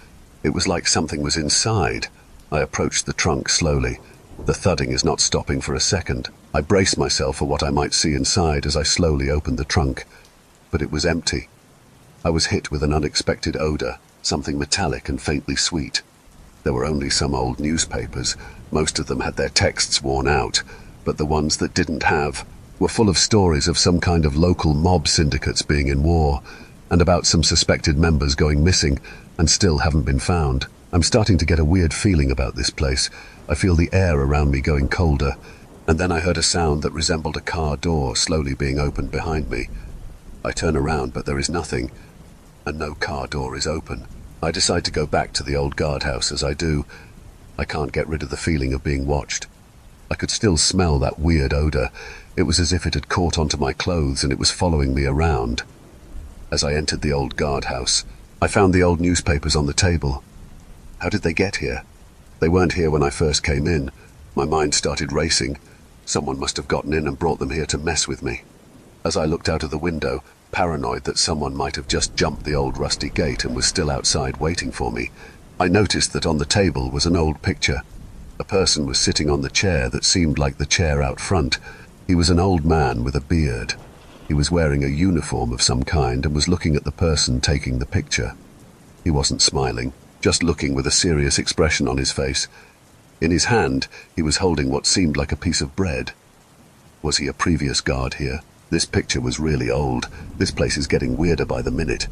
It was like something was inside. I approached the trunk slowly. The thudding is not stopping for a second. I braced myself for what I might see inside as I slowly opened the trunk, but it was empty. I was hit with an unexpected odor, something metallic and faintly sweet. There were only some old newspapers. Most of them had their texts worn out, but the ones that didn't have were full of stories of some kind of local mob syndicates being in war, and about some suspected members going missing and still haven't been found. I'm starting to get a weird feeling about this place. I feel the air around me going colder, and then I heard a sound that resembled a car door slowly being opened behind me. I turn around, but there is nothing, and no car door is open. I decide to go back to the old guardhouse. As I do, I can't get rid of the feeling of being watched. I could still smell that weird odor. It was as if it had caught onto my clothes and it was following me around. As I entered the old guardhouse, I found the old newspapers on the table. How did they get here? They weren't here when I first came in. My mind started racing. Someone must have gotten in and brought them here to mess with me. As I looked out of the window, paranoid that someone might have just jumped the old rusty gate and was still outside waiting for me, I noticed that on the table was an old picture. A person was sitting on the chair that seemed like the chair out front. He was an old man with a beard. He was wearing a uniform of some kind and was looking at the person taking the picture. He wasn't smiling, just looking with a serious expression on his face. In his hand, he was holding what seemed like a piece of bread. Was he a previous guard here? This picture was really old. This place is getting weirder by the minute.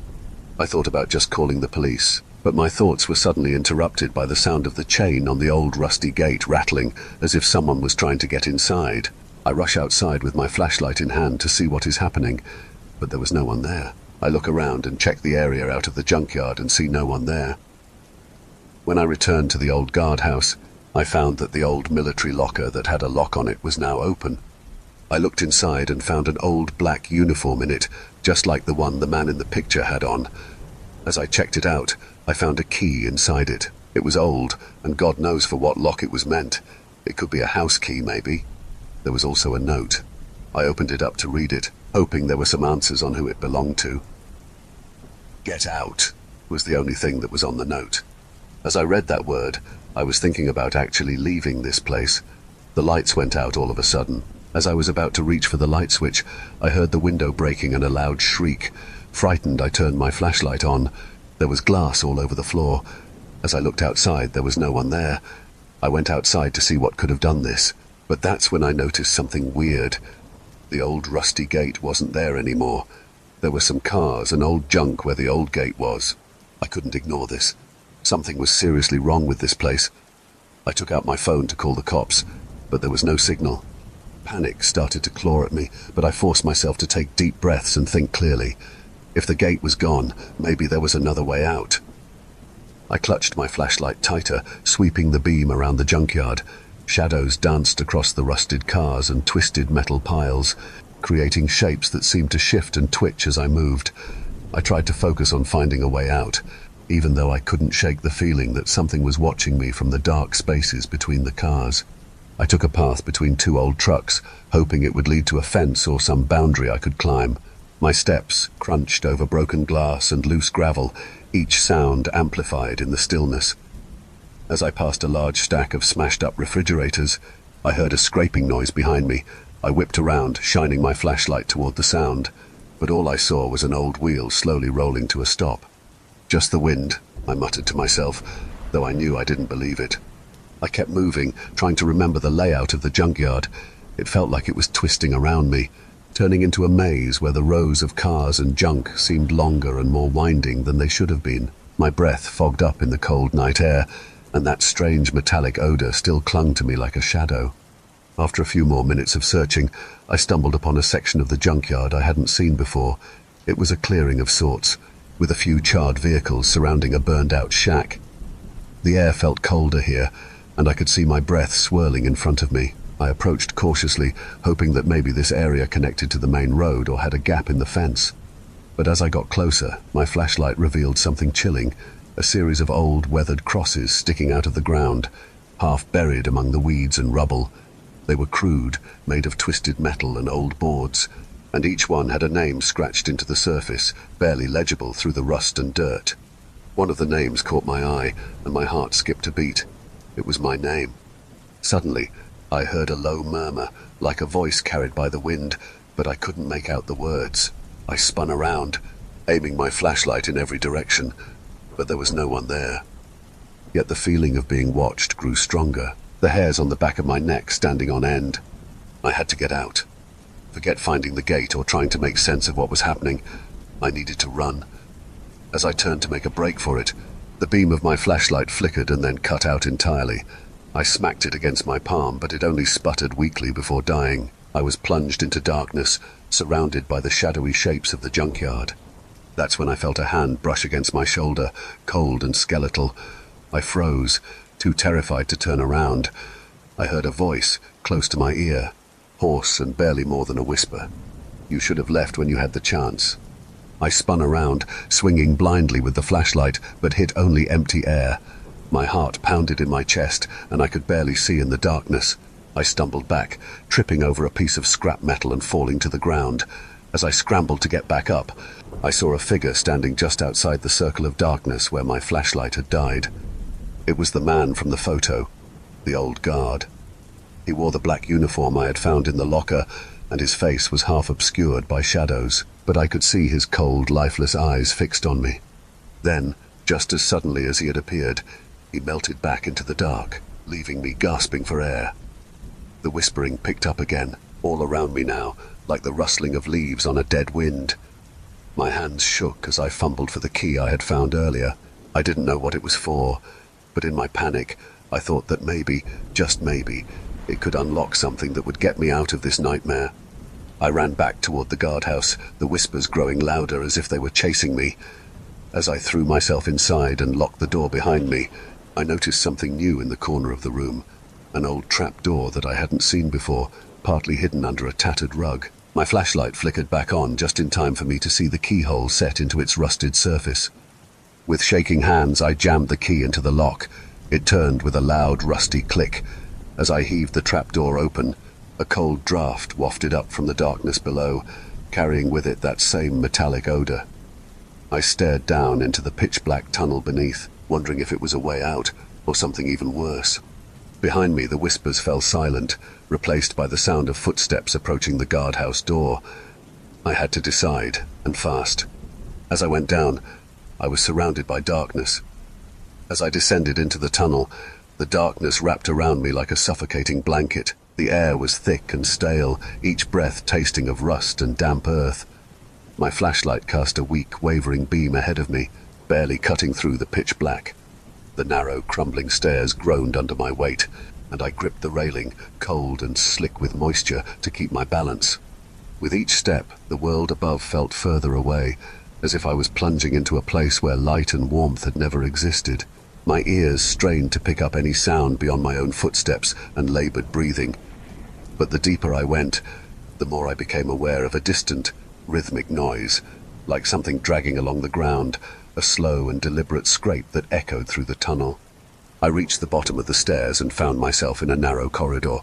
I thought about just calling the police, but my thoughts were suddenly interrupted by the sound of the chain on the old rusty gate rattling as if someone was trying to get inside. I rush outside with my flashlight in hand to see what is happening, but there was no one there. I look around and check the area out of the junkyard and see no one there. When I returned to the old guardhouse, I found that the old military locker that had a lock on it was now open. I looked inside and found an old black uniform in it, just like the one the man in the picture had on. As I checked it out, I found a key inside it. It was old, and God knows for what lock it was meant. It could be a house key, maybe. There was also a note. I opened it up to read it, hoping there were some answers on who it belonged to. "Get out," was the only thing that was on the note. As I read that word, I was thinking about actually leaving this place. The lights went out all of a sudden. As I was about to reach for the light switch, I heard the window breaking and a loud shriek. Frightened, I turned my flashlight on. There was glass all over the floor. As I looked outside, there was no one there. I went outside to see what could have done this, but that's when I noticed something weird. The old rusty gate wasn't there anymore. There were some cars and old junk where the old gate was. I couldn't ignore this. Something was seriously wrong with this place. I took out my phone to call the cops, but there was no signal. Panic started to claw at me, but I forced myself to take deep breaths and think clearly. If the gate was gone, maybe there was another way out. I clutched my flashlight tighter, sweeping the beam around the junkyard. Shadows danced across the rusted cars and twisted metal piles, creating shapes that seemed to shift and twitch as I moved. I tried to focus on finding a way out, even though I couldn't shake the feeling that something was watching me from the dark spaces between the cars. I took a path between two old trucks, hoping it would lead to a fence or some boundary I could climb. My steps crunched over broken glass and loose gravel, each sound amplified in the stillness. As I passed a large stack of smashed-up refrigerators, I heard a scraping noise behind me. I whipped around, shining my flashlight toward the sound, but all I saw was an old wheel slowly rolling to a stop. "Just the wind," I muttered to myself, though I knew I didn't believe it. I kept moving, trying to remember the layout of the junkyard. It felt like it was twisting around me, turning into a maze where the rows of cars and junk seemed longer and more winding than they should have been. My breath fogged up in the cold night air, and that strange metallic odor still clung to me like a shadow. After a few more minutes of searching, I stumbled upon a section of the junkyard I hadn't seen before. It was a clearing of sorts, with a few charred vehicles surrounding a burned-out shack. The air felt colder here, and I could see my breath swirling in front of me. I approached cautiously, hoping that maybe this area connected to the main road or had a gap in the fence. But as I got closer, my flashlight revealed something chilling, a series of old, weathered crosses sticking out of the ground, half buried among the weeds and rubble. They were crude, made of twisted metal and old boards, and each one had a name scratched into the surface, barely legible through the rust and dirt. One of the names caught my eye, and my heart skipped a beat. It was my name. Suddenly, I heard a low murmur, like a voice carried by the wind, but I couldn't make out the words. I spun around, aiming my flashlight in every direction, but there was no one there. Yet the feeling of being watched grew stronger, the hairs on the back of my neck standing on end. I had to get out. Forget finding the gate or trying to make sense of what was happening. I needed to run. As I turned to make a break for it, the beam of my flashlight flickered and then cut out entirely. I smacked it against my palm, but it only sputtered weakly before dying. I was plunged into darkness, surrounded by the shadowy shapes of the junkyard. That's when I felt a hand brush against my shoulder, cold and skeletal. I froze, too terrified to turn around. I heard a voice close to my ear, hoarse and barely more than a whisper. "You should have left when you had the chance." I spun around, swinging blindly with the flashlight, but hit only empty air. My heart pounded in my chest, and I could barely see in the darkness. I stumbled back, tripping over a piece of scrap metal and falling to the ground. As I scrambled to get back up, I saw a figure standing just outside the circle of darkness where my flashlight had died. It was the man from the photo, the old guard. He wore the black uniform I had found in the locker, and his face was half obscured by shadows, but I could see his cold, lifeless eyes fixed on me. Then, just as suddenly as he had appeared, he melted back into the dark, leaving me gasping for air. The whispering picked up again, all around me now, like the rustling of leaves on a dead wind. My hands shook as I fumbled for the key I had found earlier. I didn't know what it was for, but in my panic, I thought that maybe, just maybe, it could unlock something that would get me out of this nightmare. I ran back toward the guardhouse, the whispers growing louder as if they were chasing me. As I threw myself inside and locked the door behind me, I noticed something new in the corner of the room, an old trapdoor that I hadn't seen before, partly hidden under a tattered rug. My flashlight flickered back on just in time for me to see the keyhole set into its rusted surface. With shaking hands, I jammed the key into the lock. It turned with a loud, rusty click. As I heaved the trapdoor open, a cold draft wafted up from the darkness below, carrying with it that same metallic odor. I stared down into the pitch-black tunnel beneath, wondering if it was a way out, or something even worse. Behind me, the whispers fell silent, replaced by the sound of footsteps approaching the guardhouse door. I had to decide, and fast. As I went down, I was surrounded by darkness. As I descended into the tunnel, the darkness wrapped around me like a suffocating blanket. The air was thick and stale, each breath tasting of rust and damp earth. My flashlight cast a weak, wavering beam ahead of me, barely cutting through the pitch black. The narrow, crumbling stairs groaned under my weight, and I gripped the railing, cold and slick with moisture, to keep my balance. With each step, the world above felt further away, as if I was plunging into a place where light and warmth had never existed. My ears strained to pick up any sound beyond my own footsteps and labored breathing. But the deeper I went, the more I became aware of a distant, rhythmic noise, like something dragging along the ground, a slow and deliberate scrape that echoed through the tunnel. I reached the bottom of the stairs and found myself in a narrow corridor,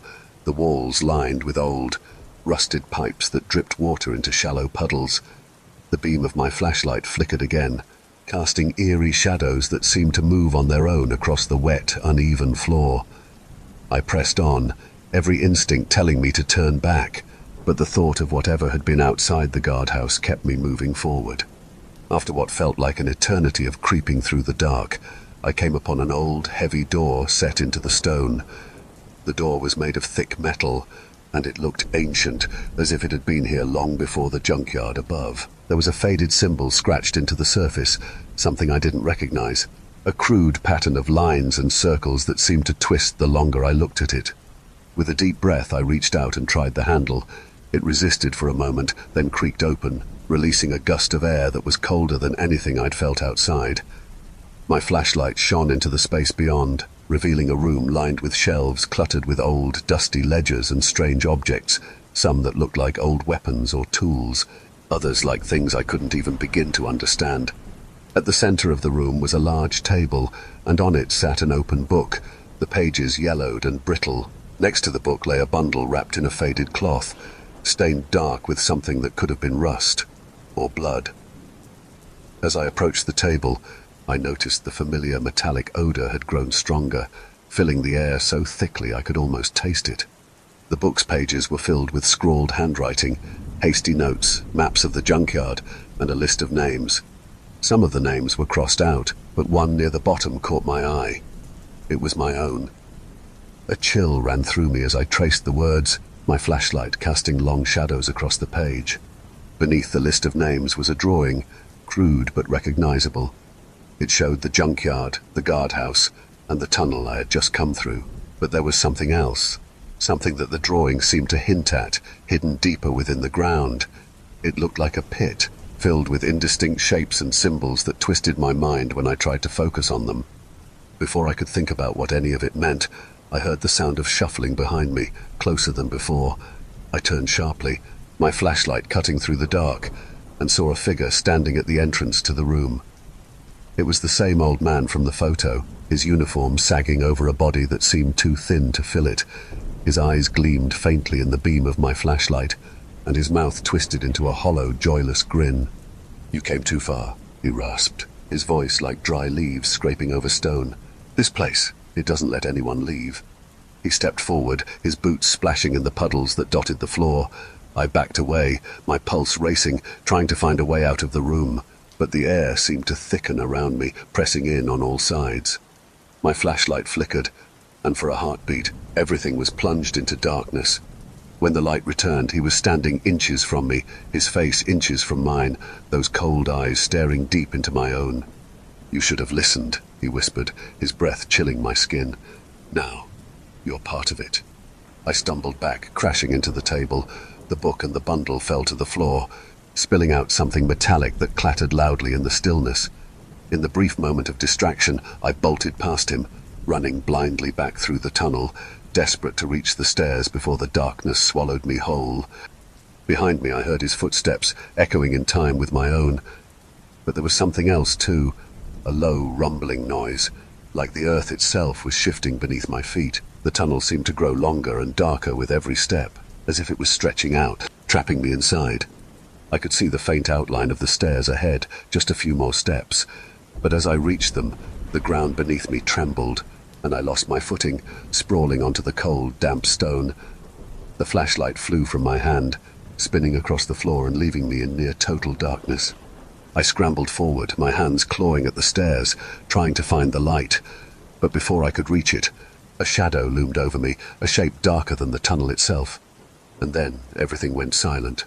the walls lined with old, rusted pipes that dripped water into shallow puddles. The beam of my flashlight flickered again, casting eerie shadows that seemed to move on their own across the wet, uneven floor. I pressed on, every instinct telling me to turn back, but the thought of whatever had been outside the guardhouse kept me moving forward. After what felt like an eternity of creeping through the dark, I came upon an old, heavy door set into the stone. The door was made of thick metal, and it looked ancient, as if it had been here long before the junkyard above. There was a faded symbol scratched into the surface, something I didn't recognize, a crude pattern of lines and circles that seemed to twist the longer I looked at it. With a deep breath, I reached out and tried the handle. It resisted for a moment, then creaked open, releasing a gust of air that was colder than anything I'd felt outside. My flashlight shone into the space beyond, revealing a room lined with shelves cluttered with old, dusty ledgers and strange objects, some that looked like old weapons or tools, others like things I couldn't even begin to understand. At the center of the room was a large table, and on it sat an open book, the pages yellowed and brittle. Next to the book lay a bundle wrapped in a faded cloth, stained dark with something that could have been rust or blood. As I approached the table, I noticed the familiar metallic odor had grown stronger, filling the air so thickly I could almost taste it. The book's pages were filled with scrawled handwriting, hasty notes, maps of the junkyard, and a list of names. Some of the names were crossed out, but one near the bottom caught my eye. It was my own. A chill ran through me as I traced the words, my flashlight casting long shadows across the page. Beneath the list of names was a drawing, crude but recognizable. It showed the junkyard, the guardhouse, and the tunnel I had just come through. But there was something else, something that the drawing seemed to hint at, hidden deeper within the ground. It looked like a pit, filled with indistinct shapes and symbols that twisted my mind when I tried to focus on them. Before I could think about what any of it meant, I heard the sound of shuffling behind me, closer than before. I turned sharply, my flashlight cutting through the dark, and saw a figure standing at the entrance to the room. It was the same old man from the photo, his uniform sagging over a body that seemed too thin to fill it. His eyes gleamed faintly in the beam of my flashlight, and his mouth twisted into a hollow, joyless grin. "You came too far," he rasped, his voice like dry leaves scraping over stone. This place, it doesn't let anyone leave. He stepped forward, his boots splashing in the puddles that dotted the floor. I backed away, my pulse racing, trying to find a way out of the room, but the air seemed to thicken around me, pressing in on all sides. My flashlight flickered, and for a heartbeat, everything was plunged into darkness. When the light returned, he was standing inches from me, his face inches from mine, those cold eyes staring deep into my own. "You should have listened," he whispered, his breath chilling my skin. "Now, you're part of it." I stumbled back, crashing into the table. The book and the bundle fell to the floor, spilling out something metallic that clattered loudly in the stillness. In the brief moment of distraction, I bolted past him, running blindly back through the tunnel, desperate to reach the stairs before the darkness swallowed me whole. Behind me I heard his footsteps, echoing in time with my own. But there was something else too, a low, rumbling noise, like the earth itself was shifting beneath my feet. The tunnel seemed to grow longer and darker with every step, as if it was stretching out, trapping me inside. I could see the faint outline of the stairs ahead, just a few more steps, but as I reached them, the ground beneath me trembled, and I lost my footing, sprawling onto the cold, damp stone. The flashlight flew from my hand, spinning across the floor and leaving me in near total darkness. I scrambled forward, my hands clawing at the stairs, trying to find the light, but before I could reach it, a shadow loomed over me, a shape darker than the tunnel itself. And then everything went silent.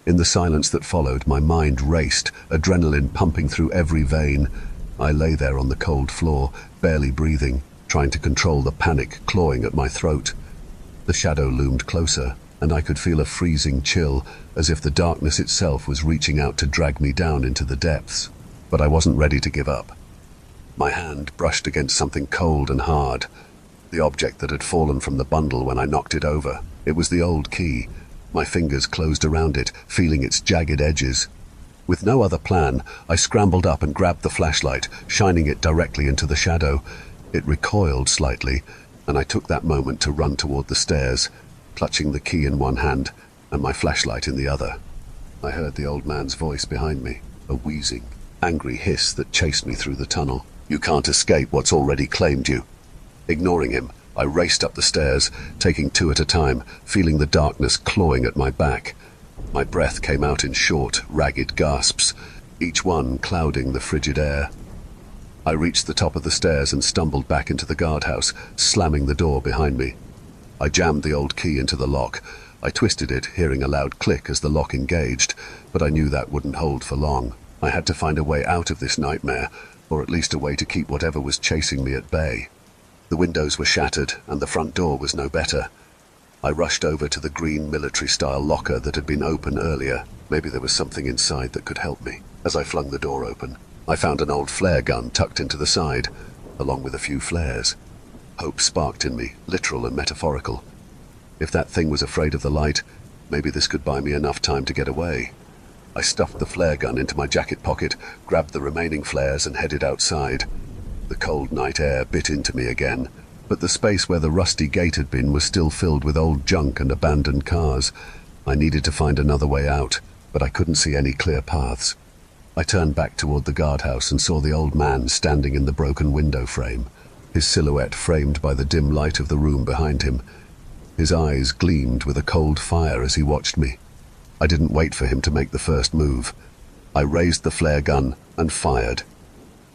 In the silence that followed, my mind raced, adrenaline pumping through every vein. I lay there on the cold floor, barely breathing, trying to control the panic clawing at my throat. The shadow loomed closer, and I could feel a freezing chill, as if the darkness itself was reaching out to drag me down into the depths. But I wasn't ready to give up. My hand brushed against something cold and hard, the object that had fallen from the bundle when I knocked it over. It was the old key. My fingers closed around it, feeling its jagged edges. With no other plan, I scrambled up and grabbed the flashlight, shining it directly into the shadow. It recoiled slightly, and I took that moment to run toward the stairs, clutching the key in one hand and my flashlight in the other. I heard the old man's voice behind me, a wheezing, angry hiss that chased me through the tunnel. "You can't escape what's already claimed you." Ignoring him, I raced up the stairs, taking two at a time, feeling the darkness clawing at my back. My breath came out in short, ragged gasps, each one clouding the frigid air. I reached the top of the stairs and stumbled back into the guardhouse, slamming the door behind me. I jammed the old key into the lock. I twisted it, hearing a loud click as the lock engaged, but I knew that wouldn't hold for long. I had to find a way out of this nightmare, or at least a way to keep whatever was chasing me at bay. The windows were shattered, and the front door was no better. I rushed over to the green military-style locker that had been open earlier. Maybe there was something inside that could help me. As I flung the door open, I found an old flare gun tucked into the side, along with a few flares. Hope sparked in me, literal and metaphorical. If that thing was afraid of the light, maybe this could buy me enough time to get away. I stuffed the flare gun into my jacket pocket, grabbed the remaining flares and headed outside. The cold night air bit into me again, but the space where the rusty gate had been was still filled with old junk and abandoned cars. I needed to find another way out, but I couldn't see any clear paths. I turned back toward the guardhouse and saw the old man standing in the broken window frame, his silhouette framed by the dim light of the room behind him. His eyes gleamed with a cold fire as he watched me. I didn't wait for him to make the first move. I raised the flare gun and fired.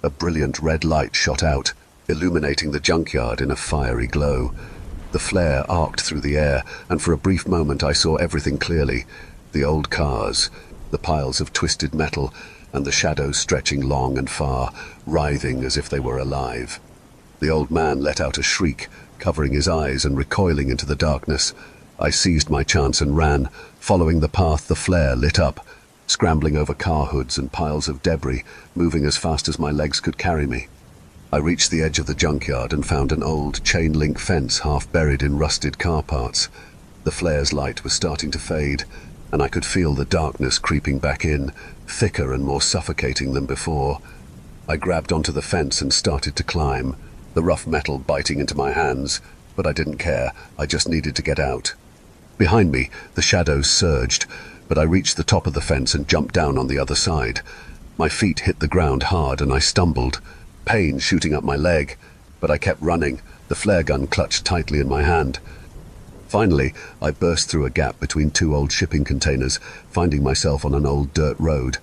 A brilliant red light shot out, illuminating the junkyard in a fiery glow. The flare arced through the air, and for a brief moment I saw everything clearly. The old cars, the piles of twisted metal, and the shadows stretching long and far, writhing as if they were alive. The old man let out a shriek, covering his eyes and recoiling into the darkness. I seized my chance and ran, following the path the flare lit up, scrambling over car hoods and piles of debris, moving as fast as my legs could carry me. I reached the edge of the junkyard and found an old chain-link fence half buried in rusted car parts. The flare's light was starting to fade, and I could feel the darkness creeping back in, thicker and more suffocating than before. I grabbed onto the fence and started to climb, the rough metal biting into my hands, but I didn't care. I just needed to get out. Behind me, the shadows surged, but I reached the top of the fence and jumped down on the other side. My feet hit the ground hard and I stumbled, pain shooting up my leg. but I kept running, the flare gun clutched tightly in my hand. Finally, I burst through a gap between two old shipping containers, finding myself on an old dirt road.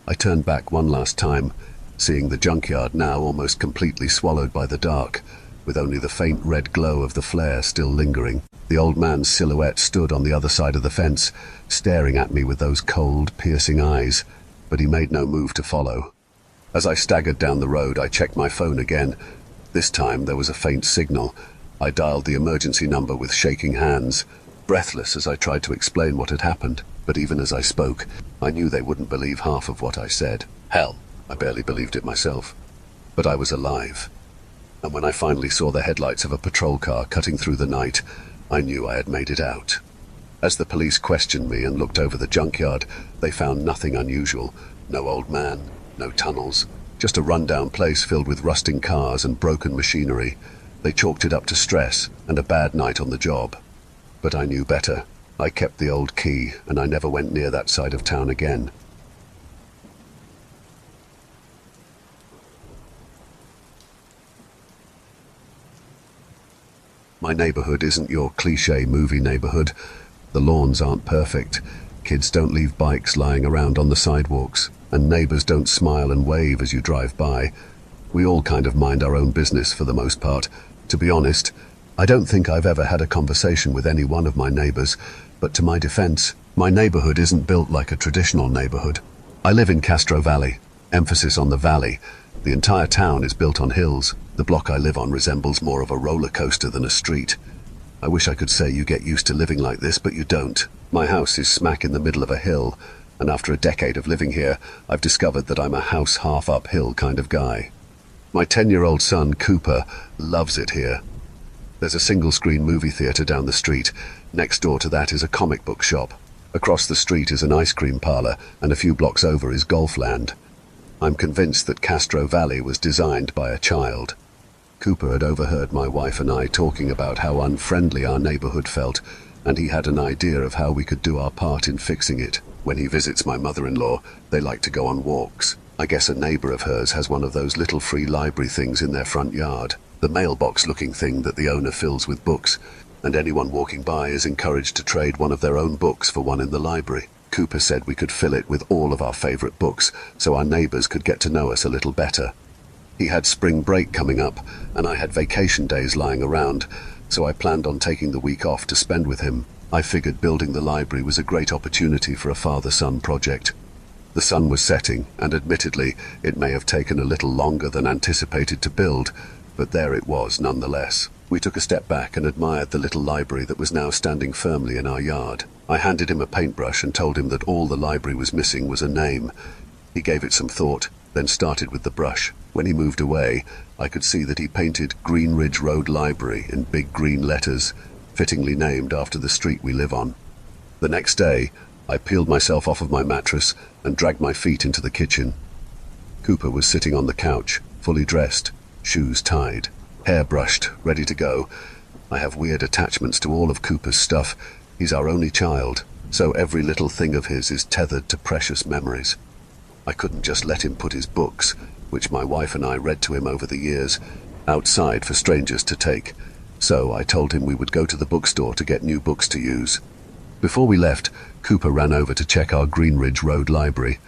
I turned back one last time, seeing the junkyard now almost completely swallowed by the dark, with only the faint red glow of the flare still lingering. The old man's silhouette stood on the other side of the fence, staring at me with those cold, piercing eyes, but he made no move to follow. As I staggered down the road, I checked my phone again. This time there was a faint signal. I dialed the emergency number with shaking hands, breathless as I tried to explain what had happened, but even as I spoke, I knew they wouldn't believe half of what I said. Hell, I barely believed it myself. But I was alive. And when I finally saw the headlights of a patrol car cutting through the night, I knew I had made it out. As the police questioned me and looked over the junkyard, they found nothing unusual. No old man, no tunnels, just a rundown place filled with rusting cars and broken machinery. They chalked it up to stress and a bad night on the job. But I knew better. I kept the old key, and I never went near that side of town again. My neighborhood isn't your cliché movie neighborhood. The lawns aren't perfect. Kids don't leave bikes lying around on the sidewalks, and neighbors don't smile and wave as you drive by. We all kind of mind our own business for the most part. To be honest, I don't think I've ever had a conversation with any one of my neighbors, but to my defense, my neighborhood isn't built like a traditional neighborhood. I live in Castro Valley, emphasis on the valley. The entire town is built on hills. The block I live on resembles more of a roller coaster than a street. I wish I could say you get used to living like this, but you don't. My house is smack in the middle of a hill, and after a decade of living here, I've discovered that I'm a house half uphill kind of guy. My 10-year-old son, Cooper, loves it here. There's a single-screen movie theater down the street. Next door to that is a comic book shop. Across the street is an ice cream parlor, and a few blocks over is Golfland. I'm convinced that Castro Valley was designed by a child. Cooper had overheard my wife and I talking about how unfriendly our neighborhood felt, and he had an idea of how we could do our part in fixing it. When he visits my mother-in-law, they like to go on walks. I guess a neighbor of hers has one of those little free library things in their front yard, the mailbox-looking thing that the owner fills with books, and anyone walking by is encouraged to trade one of their own books for one in the library. Cooper said we could fill it with all of our favorite books, so our neighbors could get to know us a little better. He had spring break coming up, and I had vacation days lying around, so I planned on taking the week off to spend with him. I figured building the library was a great opportunity for a father-son project. The sun was setting, and admittedly, it may have taken a little longer than anticipated to build, but there it was nonetheless. We took a step back and admired the little library that was now standing firmly in our yard. I handed him a paintbrush and told him that all the library was missing was a name. He gave it some thought, then started with the brush. When he moved away, I could see that he painted Green Ridge Road Library in big green letters, fittingly named after the street we live on. The next day, I peeled myself off of my mattress and dragged my feet into the kitchen. Cooper was sitting on the couch, fully dressed, shoes tied, hair brushed, ready to go. I have weird attachments to all of Cooper's stuff. He's our only child, so every little thing of his is tethered to precious memories. I couldn't just let him put his books, which my wife and I read to him over the years, outside for strangers to take. So I told him we would go to the bookstore to get new books to use. Before we left, Cooper ran over to check our Green Ridge Road library.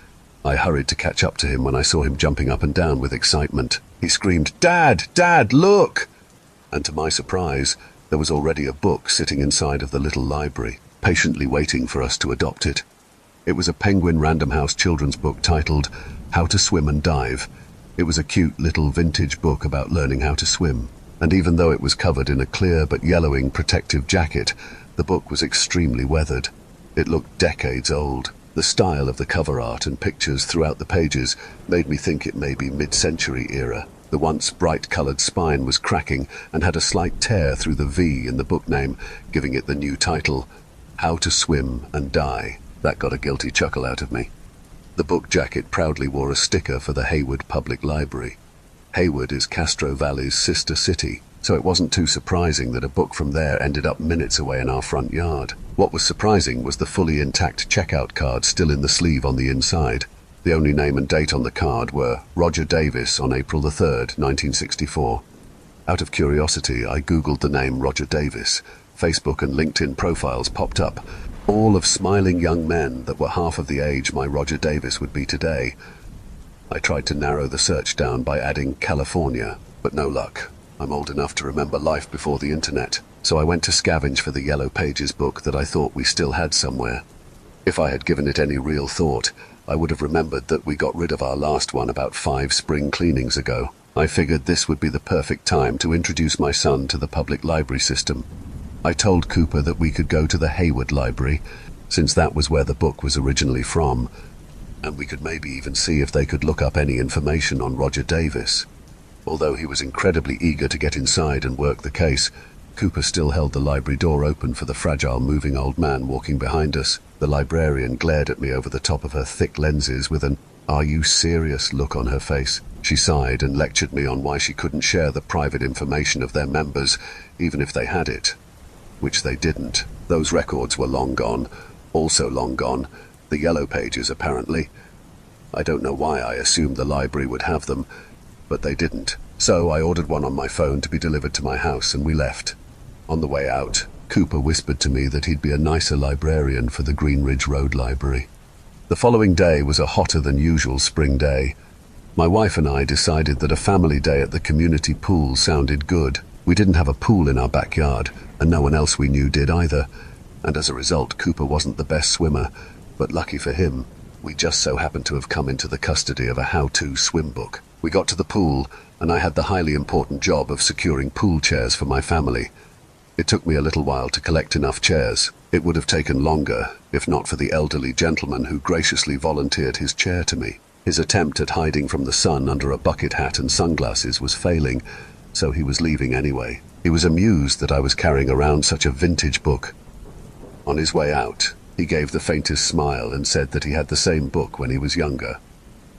I hurried to catch up to him when I saw him jumping up and down with excitement. He screamed, "Dad! Dad, look!" And to my surprise, there was already a book sitting inside of the little library, patiently waiting for us to adopt it. It was a Penguin Random House children's book titled How to Swim and Dive. It was a cute little vintage book about learning how to swim. And even though it was covered in a clear but yellowing protective jacket, the book was extremely weathered. It looked decades old. The style of the cover art and pictures throughout the pages made me think it may be mid-century era. The once bright-colored spine was cracking and had a slight tear through the V in the book name, giving it the new title, How to Swim and Die. That got a guilty chuckle out of me. The book jacket proudly wore a sticker for the Hayward Public Library. Hayward is Castro Valley's sister city, so it wasn't too surprising that a book from there ended up minutes away in our front yard. What was surprising was the fully intact checkout card still in the sleeve on the inside. The only name and date on the card were Roger Davis on April the 3rd, 1964. Out of curiosity, I googled the name Roger Davis. Facebook and LinkedIn profiles popped up, all of smiling young men that were half of the age my Roger Davis would be today. I tried to narrow the search down by adding California, but no luck. I'm old enough to remember life before the internet, so I went to scavenge for the Yellow Pages book that I thought we still had somewhere. If I had given it any real thought, I would have remembered that we got rid of our last one about 5 spring cleanings ago. I figured this would be the perfect time to introduce my son to the public library system. I told Cooper that we could go to the Hayward Library, since that was where the book was originally from, and we could maybe even see if they could look up any information on Roger Davis. Although he was incredibly eager to get inside and work the case, Cooper still held the library door open for the fragile moving old man walking behind us. The librarian glared at me over the top of her thick lenses with an "Are you serious?" look on her face. She sighed and lectured me on why she couldn't share the private information of their members, even if they had it. Which they didn't. Those records were long gone. Also long gone, the Yellow Pages, apparently. I don't know why I assumed the library would have them, but they didn't. So I ordered one on my phone to be delivered to my house, and we left. On the way out, Cooper whispered to me that he'd be a nicer librarian for the Greenridge Road Library. The following day was a hotter than usual spring day. My wife and I decided that a family day at the community pool sounded good. We didn't have a pool in our backyard, and no one else we knew did either. And as a result, Cooper wasn't the best swimmer, but lucky for him, we just so happened to have come into the custody of a how-to swim book. We got to the pool, and I had the highly important job of securing pool chairs for my family. It took me a little while to collect enough chairs. It would have taken longer, if not for the elderly gentleman who graciously volunteered his chair to me. His attempt at hiding from the sun under a bucket hat and sunglasses was failing, so he was leaving anyway. He was amused that I was carrying around such a vintage book. On his way out, he gave the faintest smile and said that he had the same book when he was younger.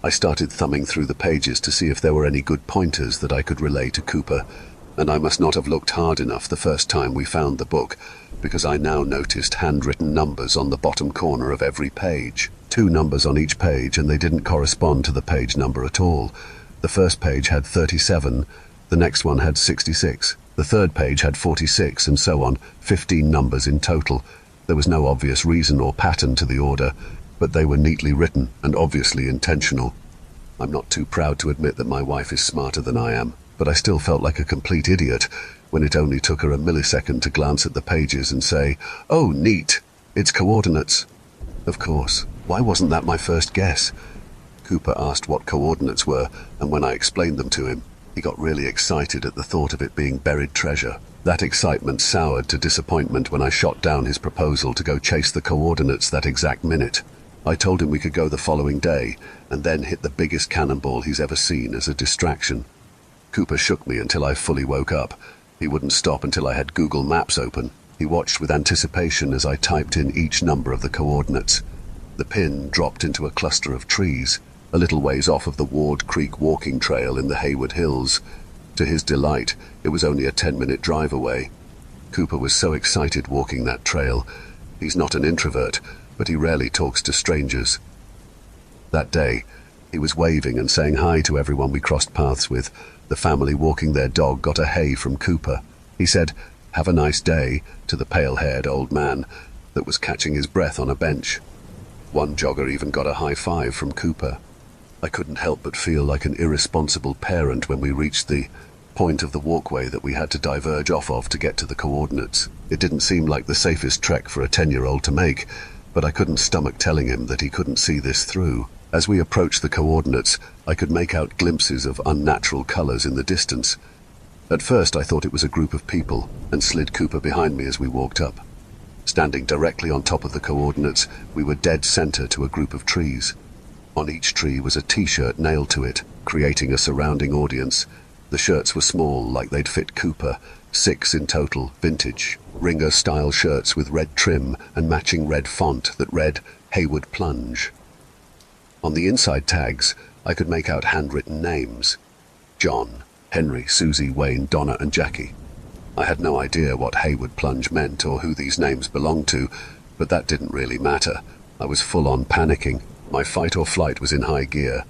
I started thumbing through the pages to see if there were any good pointers that I could relay to Cooper, and I must not have looked hard enough the first time we found the book, because I now noticed handwritten numbers on the bottom corner of every page. 2 numbers on each page, and they didn't correspond to the page number at all. The first page had 37, the next one had 66, the third page had 46, and so on, 15 numbers in total. There was no obvious reason or pattern to the order, but they were neatly written and obviously intentional. I'm not too proud to admit that my wife is smarter than I am, but I still felt like a complete idiot when it only took her a millisecond to glance at the pages and say, "Oh, neat, it's coordinates." Of course, why wasn't that my first guess? Cooper asked what coordinates were, and when I explained them to him, he got really excited at the thought of it being buried treasure. That excitement soured to disappointment when I shot down his proposal to go chase the coordinates that exact minute. I told him we could go the following day, and then hit the biggest cannonball he's ever seen as a distraction. Cooper shook me until I fully woke up. He wouldn't stop until I had Google Maps open. He watched with anticipation as I typed in each number of the coordinates. The pin dropped into a cluster of trees, a little ways off of the Ward Creek walking trail in the Hayward Hills. To his delight, it was only a 10-minute drive away. Cooper was so excited walking that trail. He's not an introvert, but he rarely talks to strangers. That day, he was waving and saying hi to everyone we crossed paths with. The family walking their dog got a hey from Cooper. He said, "Have a nice day," to the pale-haired old man that was catching his breath on a bench. One jogger even got a high five from Cooper. I couldn't help but feel like an irresponsible parent when we reached the point of the walkway that we had to diverge off of to get to the coordinates. It didn't seem like the safest trek for a 10-year-old to make, but I couldn't stomach telling him that he couldn't see this through. As we approached the coordinates, I could make out glimpses of unnatural colors in the distance. At first I thought it was a group of people, and slid Cooper behind me as we walked up. Standing directly on top of the coordinates, we were dead center to a group of trees. On each tree was a t-shirt nailed to it, creating a surrounding audience. The shirts were small, like they'd fit Cooper, 6 in total, vintage, Ringer-style shirts with red trim and matching red font that read Hayward Plunge. On the inside tags, I could make out handwritten names. John, Henry, Susie, Wayne, Donna, and Jackie. I had no idea what Hayward Plunge meant or who these names belonged to, but that didn't really matter. I was full-on panicking. My fight or flight was in high gear.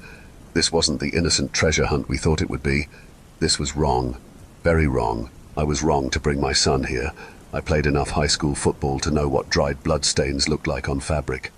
This wasn't the innocent treasure hunt we thought it would be. This was wrong. Very wrong. I was wrong to bring my son here. I played enough high school football to know what dried bloodstains looked like on fabric.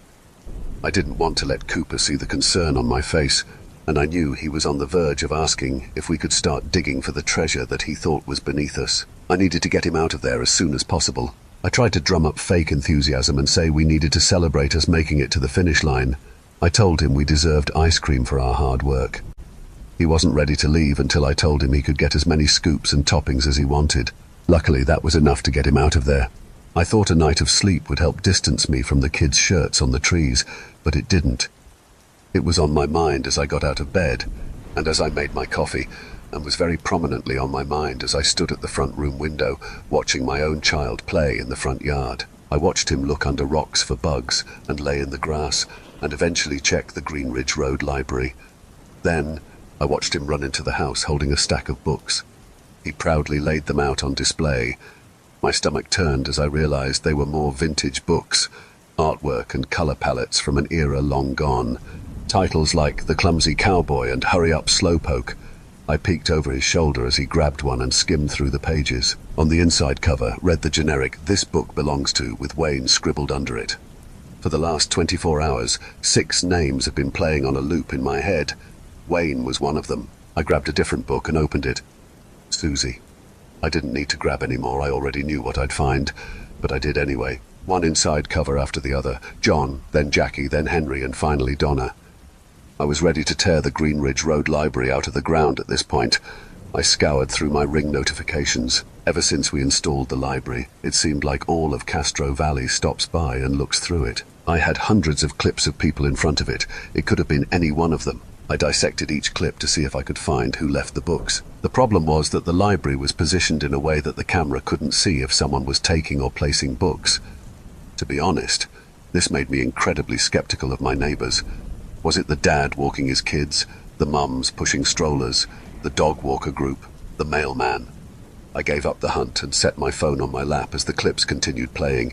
I didn't want to let Cooper see the concern on my face, and I knew he was on the verge of asking if we could start digging for the treasure that he thought was beneath us. I needed to get him out of there as soon as possible. I tried to drum up fake enthusiasm and say we needed to celebrate us making it to the finish line. I told him we deserved ice cream for our hard work. He wasn't ready to leave until I told him he could get as many scoops and toppings as he wanted. Luckily, that was enough to get him out of there. I thought a night of sleep would help distance me from the kids' shirts on the trees, but it didn't. It was on my mind as I got out of bed, and as I made my coffee, and was very prominently on my mind as I stood at the front room window, watching my own child play in the front yard. I watched him look under rocks for bugs, and lay in the grass, and eventually check the Greenridge Road Library. Then, I watched him run into the house holding a stack of books. He proudly laid them out on display. My stomach turned as I realized they were more vintage books, artwork and color palettes from an era long gone. Titles like The Clumsy Cowboy and Hurry Up Slowpoke. I peeked over his shoulder as he grabbed one and skimmed through the pages. On the inside cover read the generic "This book belongs to" with Wayne scribbled under it. For the last 24 hours, 6 names have been playing on a loop in my head. Wayne was one of them. I grabbed a different book and opened it. Susie. I didn't need to grab any more, I already knew what I'd find, but I did anyway. One inside cover after the other. John, then Jackie, then Henry, and finally Donna. I was ready to tear the Greenridge Road Library out of the ground at this point. I scoured through my Ring notifications. Ever since we installed the library, it seemed like all of Castro Valley stops by and looks through it. I had hundreds of clips of people in front of it. It could have been any one of them. I dissected each clip to see if I could find who left the books. The problem was that the library was positioned in a way that the camera couldn't see if someone was taking or placing books. To be honest, this made me incredibly skeptical of my neighbors. Was it the dad walking his kids, the mums pushing strollers, the dog walker group, the mailman? I gave up the hunt and set my phone on my lap as the clips continued playing.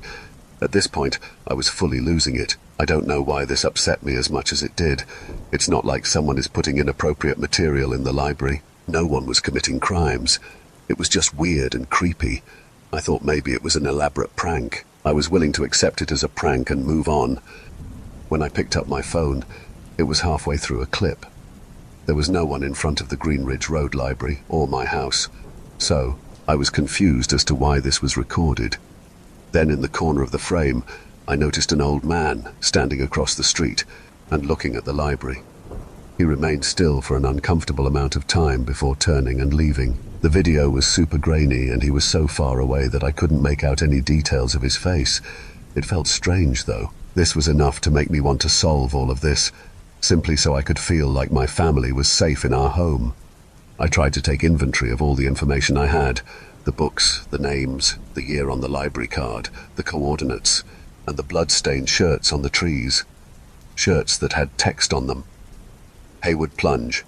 At this point, I was fully losing it. I don't know why this upset me as much as it did. It's not like someone is putting inappropriate material in the library. No one was committing crimes. It was just weird and creepy. I thought maybe it was an elaborate prank. I was willing to accept it as a prank and move on. When I picked up my phone, it was halfway through a clip. There was no one in front of the Greenridge Road Library or my house, so I was confused as to why this was recorded. Then in the corner of the frame, I noticed an old man standing across the street and looking at the library. He remained still for an uncomfortable amount of time before turning and leaving. The video was super grainy and he was so far away that I couldn't make out any details of his face. It felt strange though. This was enough to make me want to solve all of this, simply so I could feel like my family was safe in our home. I tried to take inventory of all the information I had. The books, the names, the year on the library card, the coordinates, and the blood-stained shirts on the trees. Shirts that had text on them. Haywood Plunge.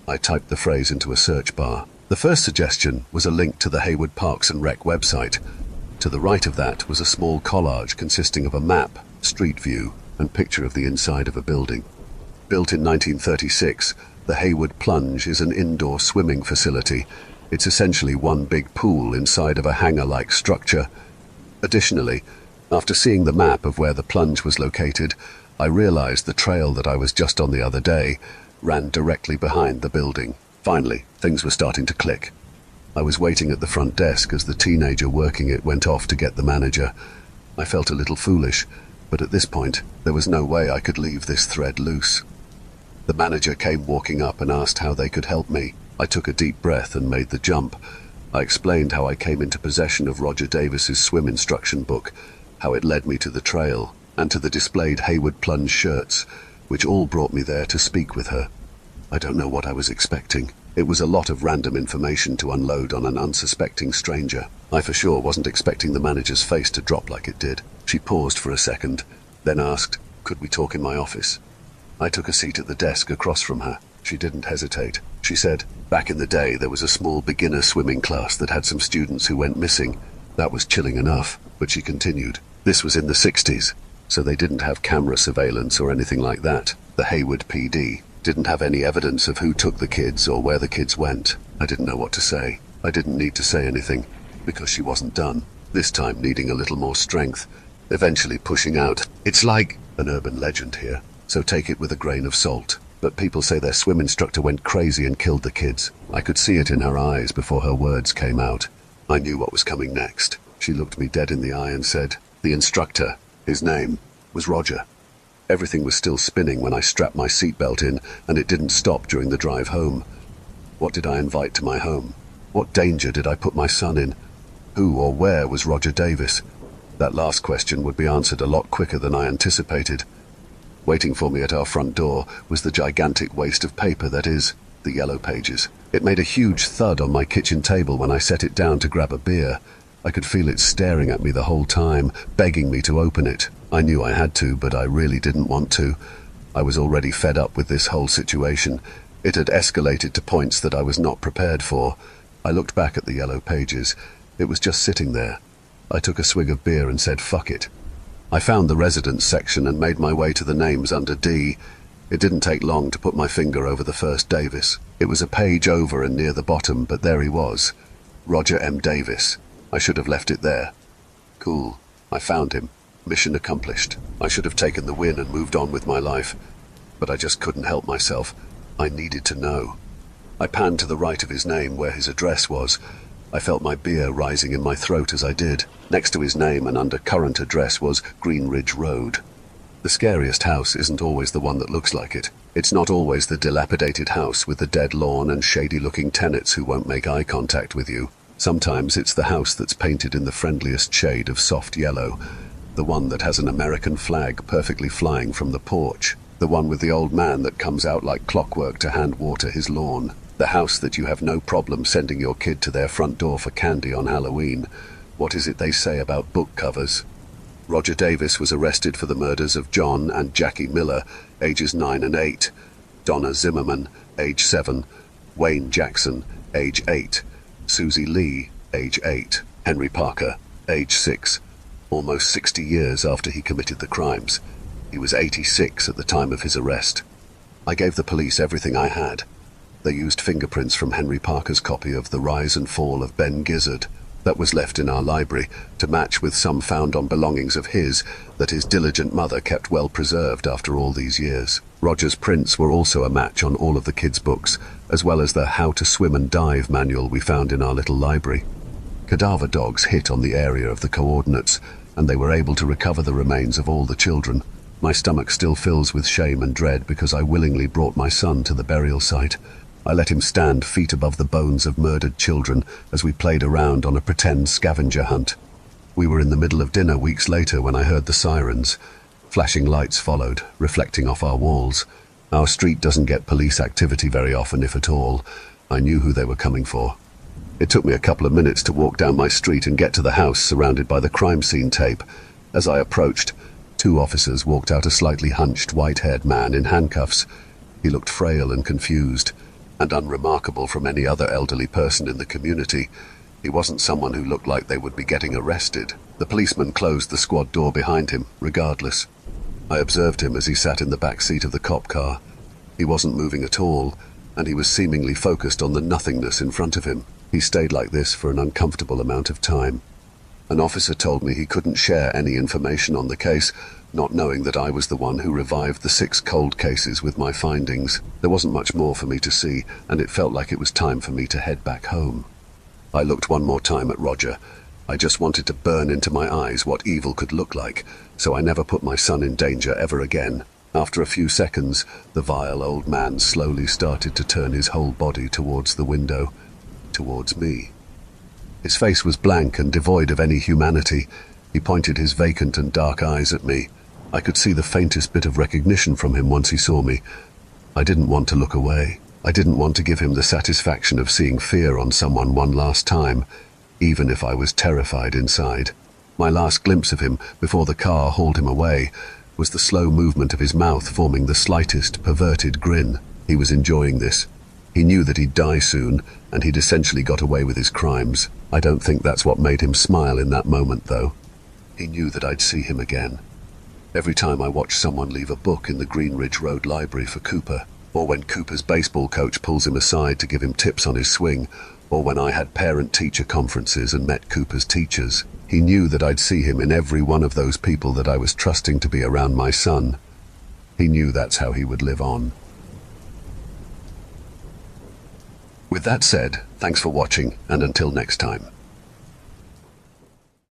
I typed the phrase into a search bar. The first suggestion was a link to the Haywood Parks and Rec website. To the right of that was a small collage consisting of a map, street view, and picture of the inside of a building. Built in 1936, the Haywood Plunge is an indoor swimming facility. It's essentially one big pool inside of a hangar-like structure. Additionally, after seeing the map of where the plunge was located, I realized the trail that I was just on the other day ran directly behind the building. Finally, things were starting to click. I was waiting at the front desk as the teenager working it went off to get the manager. I felt a little foolish, but at this point, there was no way I could leave this thread loose. The manager came walking up and asked how they could help me. I took a deep breath and made the jump. I explained how I came into possession of Roger Davis's swim instruction book, how it led me to the trail, and to the displayed Haywood Plunge shirts, which all brought me there to speak with her. I don't know what I was expecting. It was a lot of random information to unload on an unsuspecting stranger. I for sure wasn't expecting the manager's face to drop like it did. She paused for a second, then asked, "Could we talk in my office?" I took a seat at the desk across from her. She didn't hesitate. She said, "Back in the day, there was a small beginner swimming class that had some students who went missing. That was chilling enough." But she continued, "This was in the 60s, so they didn't have camera surveillance or anything like that. The Haywood PD didn't have any evidence of who took the kids or where the kids went." I didn't know what to say. I didn't need to say anything, because she wasn't done, this time needing a little more strength, eventually pushing out. It's like an urban legend here, so take it with a grain of salt. But people say their swim instructor went crazy and killed the kids. I could see it in her eyes before her words came out. I knew what was coming next. She looked me dead in the eye and said, "The instructor, his name was Roger." Everything was still spinning when I strapped my seatbelt in, and it didn't stop during the drive home. What did I invite to my home? What danger did I put my son in? Who or where was Roger Davis? That last question would be answered a lot quicker than I anticipated. Waiting for me at our front door was the gigantic waste of paper that is, the yellow pages. It made a huge thud on my kitchen table when I set it down to grab a beer. I could feel it staring at me the whole time, begging me to open it. I knew I had to, but I really didn't want to. I was already fed up with this whole situation. It had escalated to points that I was not prepared for. I looked back at the yellow pages. It was just sitting there. I took a swig of beer and said, "Fuck it." I found the residence section and made my way to the names under D. It didn't take long to put my finger over the first Davis. It was a page over and near the bottom, but there he was. Roger M. Davis. I should have left it there. Cool. I found him. Mission accomplished. I should have taken the win and moved on with my life. But I just couldn't help myself. I needed to know. I panned to the right of his name where his address was. I felt my beer rising in my throat as I did. Next to his name and under current address was Green Ridge Road. The scariest house isn't always the one that looks like it. It's not always the dilapidated house with the dead lawn and shady-looking tenants who won't make eye contact with you. Sometimes it's the house that's painted in the friendliest shade of soft yellow, the one that has an American flag perfectly flying from the porch, the one with the old man that comes out like clockwork to hand water his lawn, the house that you have no problem sending your kid to their front door for candy on Halloween. What is it they say about book covers? Roger Davis was arrested for the murders of John and Jackie Miller, ages 9 and 8, Donna Zimmerman, age 7, Wayne Jackson, age 8, Susie Lee, age 8, Henry Parker, age 6, almost 60 years after he committed the crimes. He was 86 at the time of his arrest. I gave the police everything I had. They used fingerprints from Henry Parker's copy of The Rise and Fall of Ben Gizzard that was left in our library to match with some found on belongings of his that his diligent mother kept well preserved after all these years. Roger's prints were also a match on all of the kids' books, as well as the How to Swim and Dive manual we found in our little library. Cadaver dogs hit on the area of the coordinates, and they were able to recover the remains of all the children. My stomach still fills with shame and dread because I willingly brought my son to the burial site. I let him stand feet above the bones of murdered children as we played around on a pretend scavenger hunt. We were in the middle of dinner weeks later when I heard the sirens. Flashing lights followed, reflecting off our walls. Our street doesn't get police activity very often, if at all. I knew who they were coming for. It took me a couple of minutes to walk down my street and get to the house surrounded by the crime scene tape. As I approached, 2 officers walked out a slightly hunched, white-haired man in handcuffs. He looked frail and confused, and unremarkable from any other elderly person in the community. He wasn't someone who looked like they would be getting arrested. The policeman closed the squad door behind him, regardless. I observed him as he sat in the back seat of the cop car. He wasn't moving at all, and he was seemingly focused on the nothingness in front of him. He stayed like this for an uncomfortable amount of time. An officer told me he couldn't share any information on the case, not knowing that I was the one who revived the 6 cold cases with my findings. There wasn't much more for me to see, and it felt like it was time for me to head back home. I looked one more time at Roger. I just wanted to burn into my eyes what evil could look like, so I never put my son in danger ever again. After a few seconds, the vile old man slowly started to turn his whole body towards the window, towards me. His face was blank and devoid of any humanity. He pointed his vacant and dark eyes at me. I could see the faintest bit of recognition from him once he saw me. I didn't want to look away. I didn't want to give him the satisfaction of seeing fear on someone one last time, even if I was terrified inside. My last glimpse of him, before the car hauled him away, was the slow movement of his mouth forming the slightest perverted grin. He was enjoying this. He knew that he'd die soon, and he'd essentially got away with his crimes. I don't think that's what made him smile in that moment, though. He knew that I'd see him again. Every time I watch someone leave a book in the Green Ridge Road Library for Cooper, or when Cooper's baseball coach pulls him aside to give him tips on his swing, Or when I had parent-teacher conferences and met Cooper's teachers, he knew that I'd see him in every one of those people that I was trusting to be around my son. He knew that's how he would live on. With that said, thanks for watching, and until next time.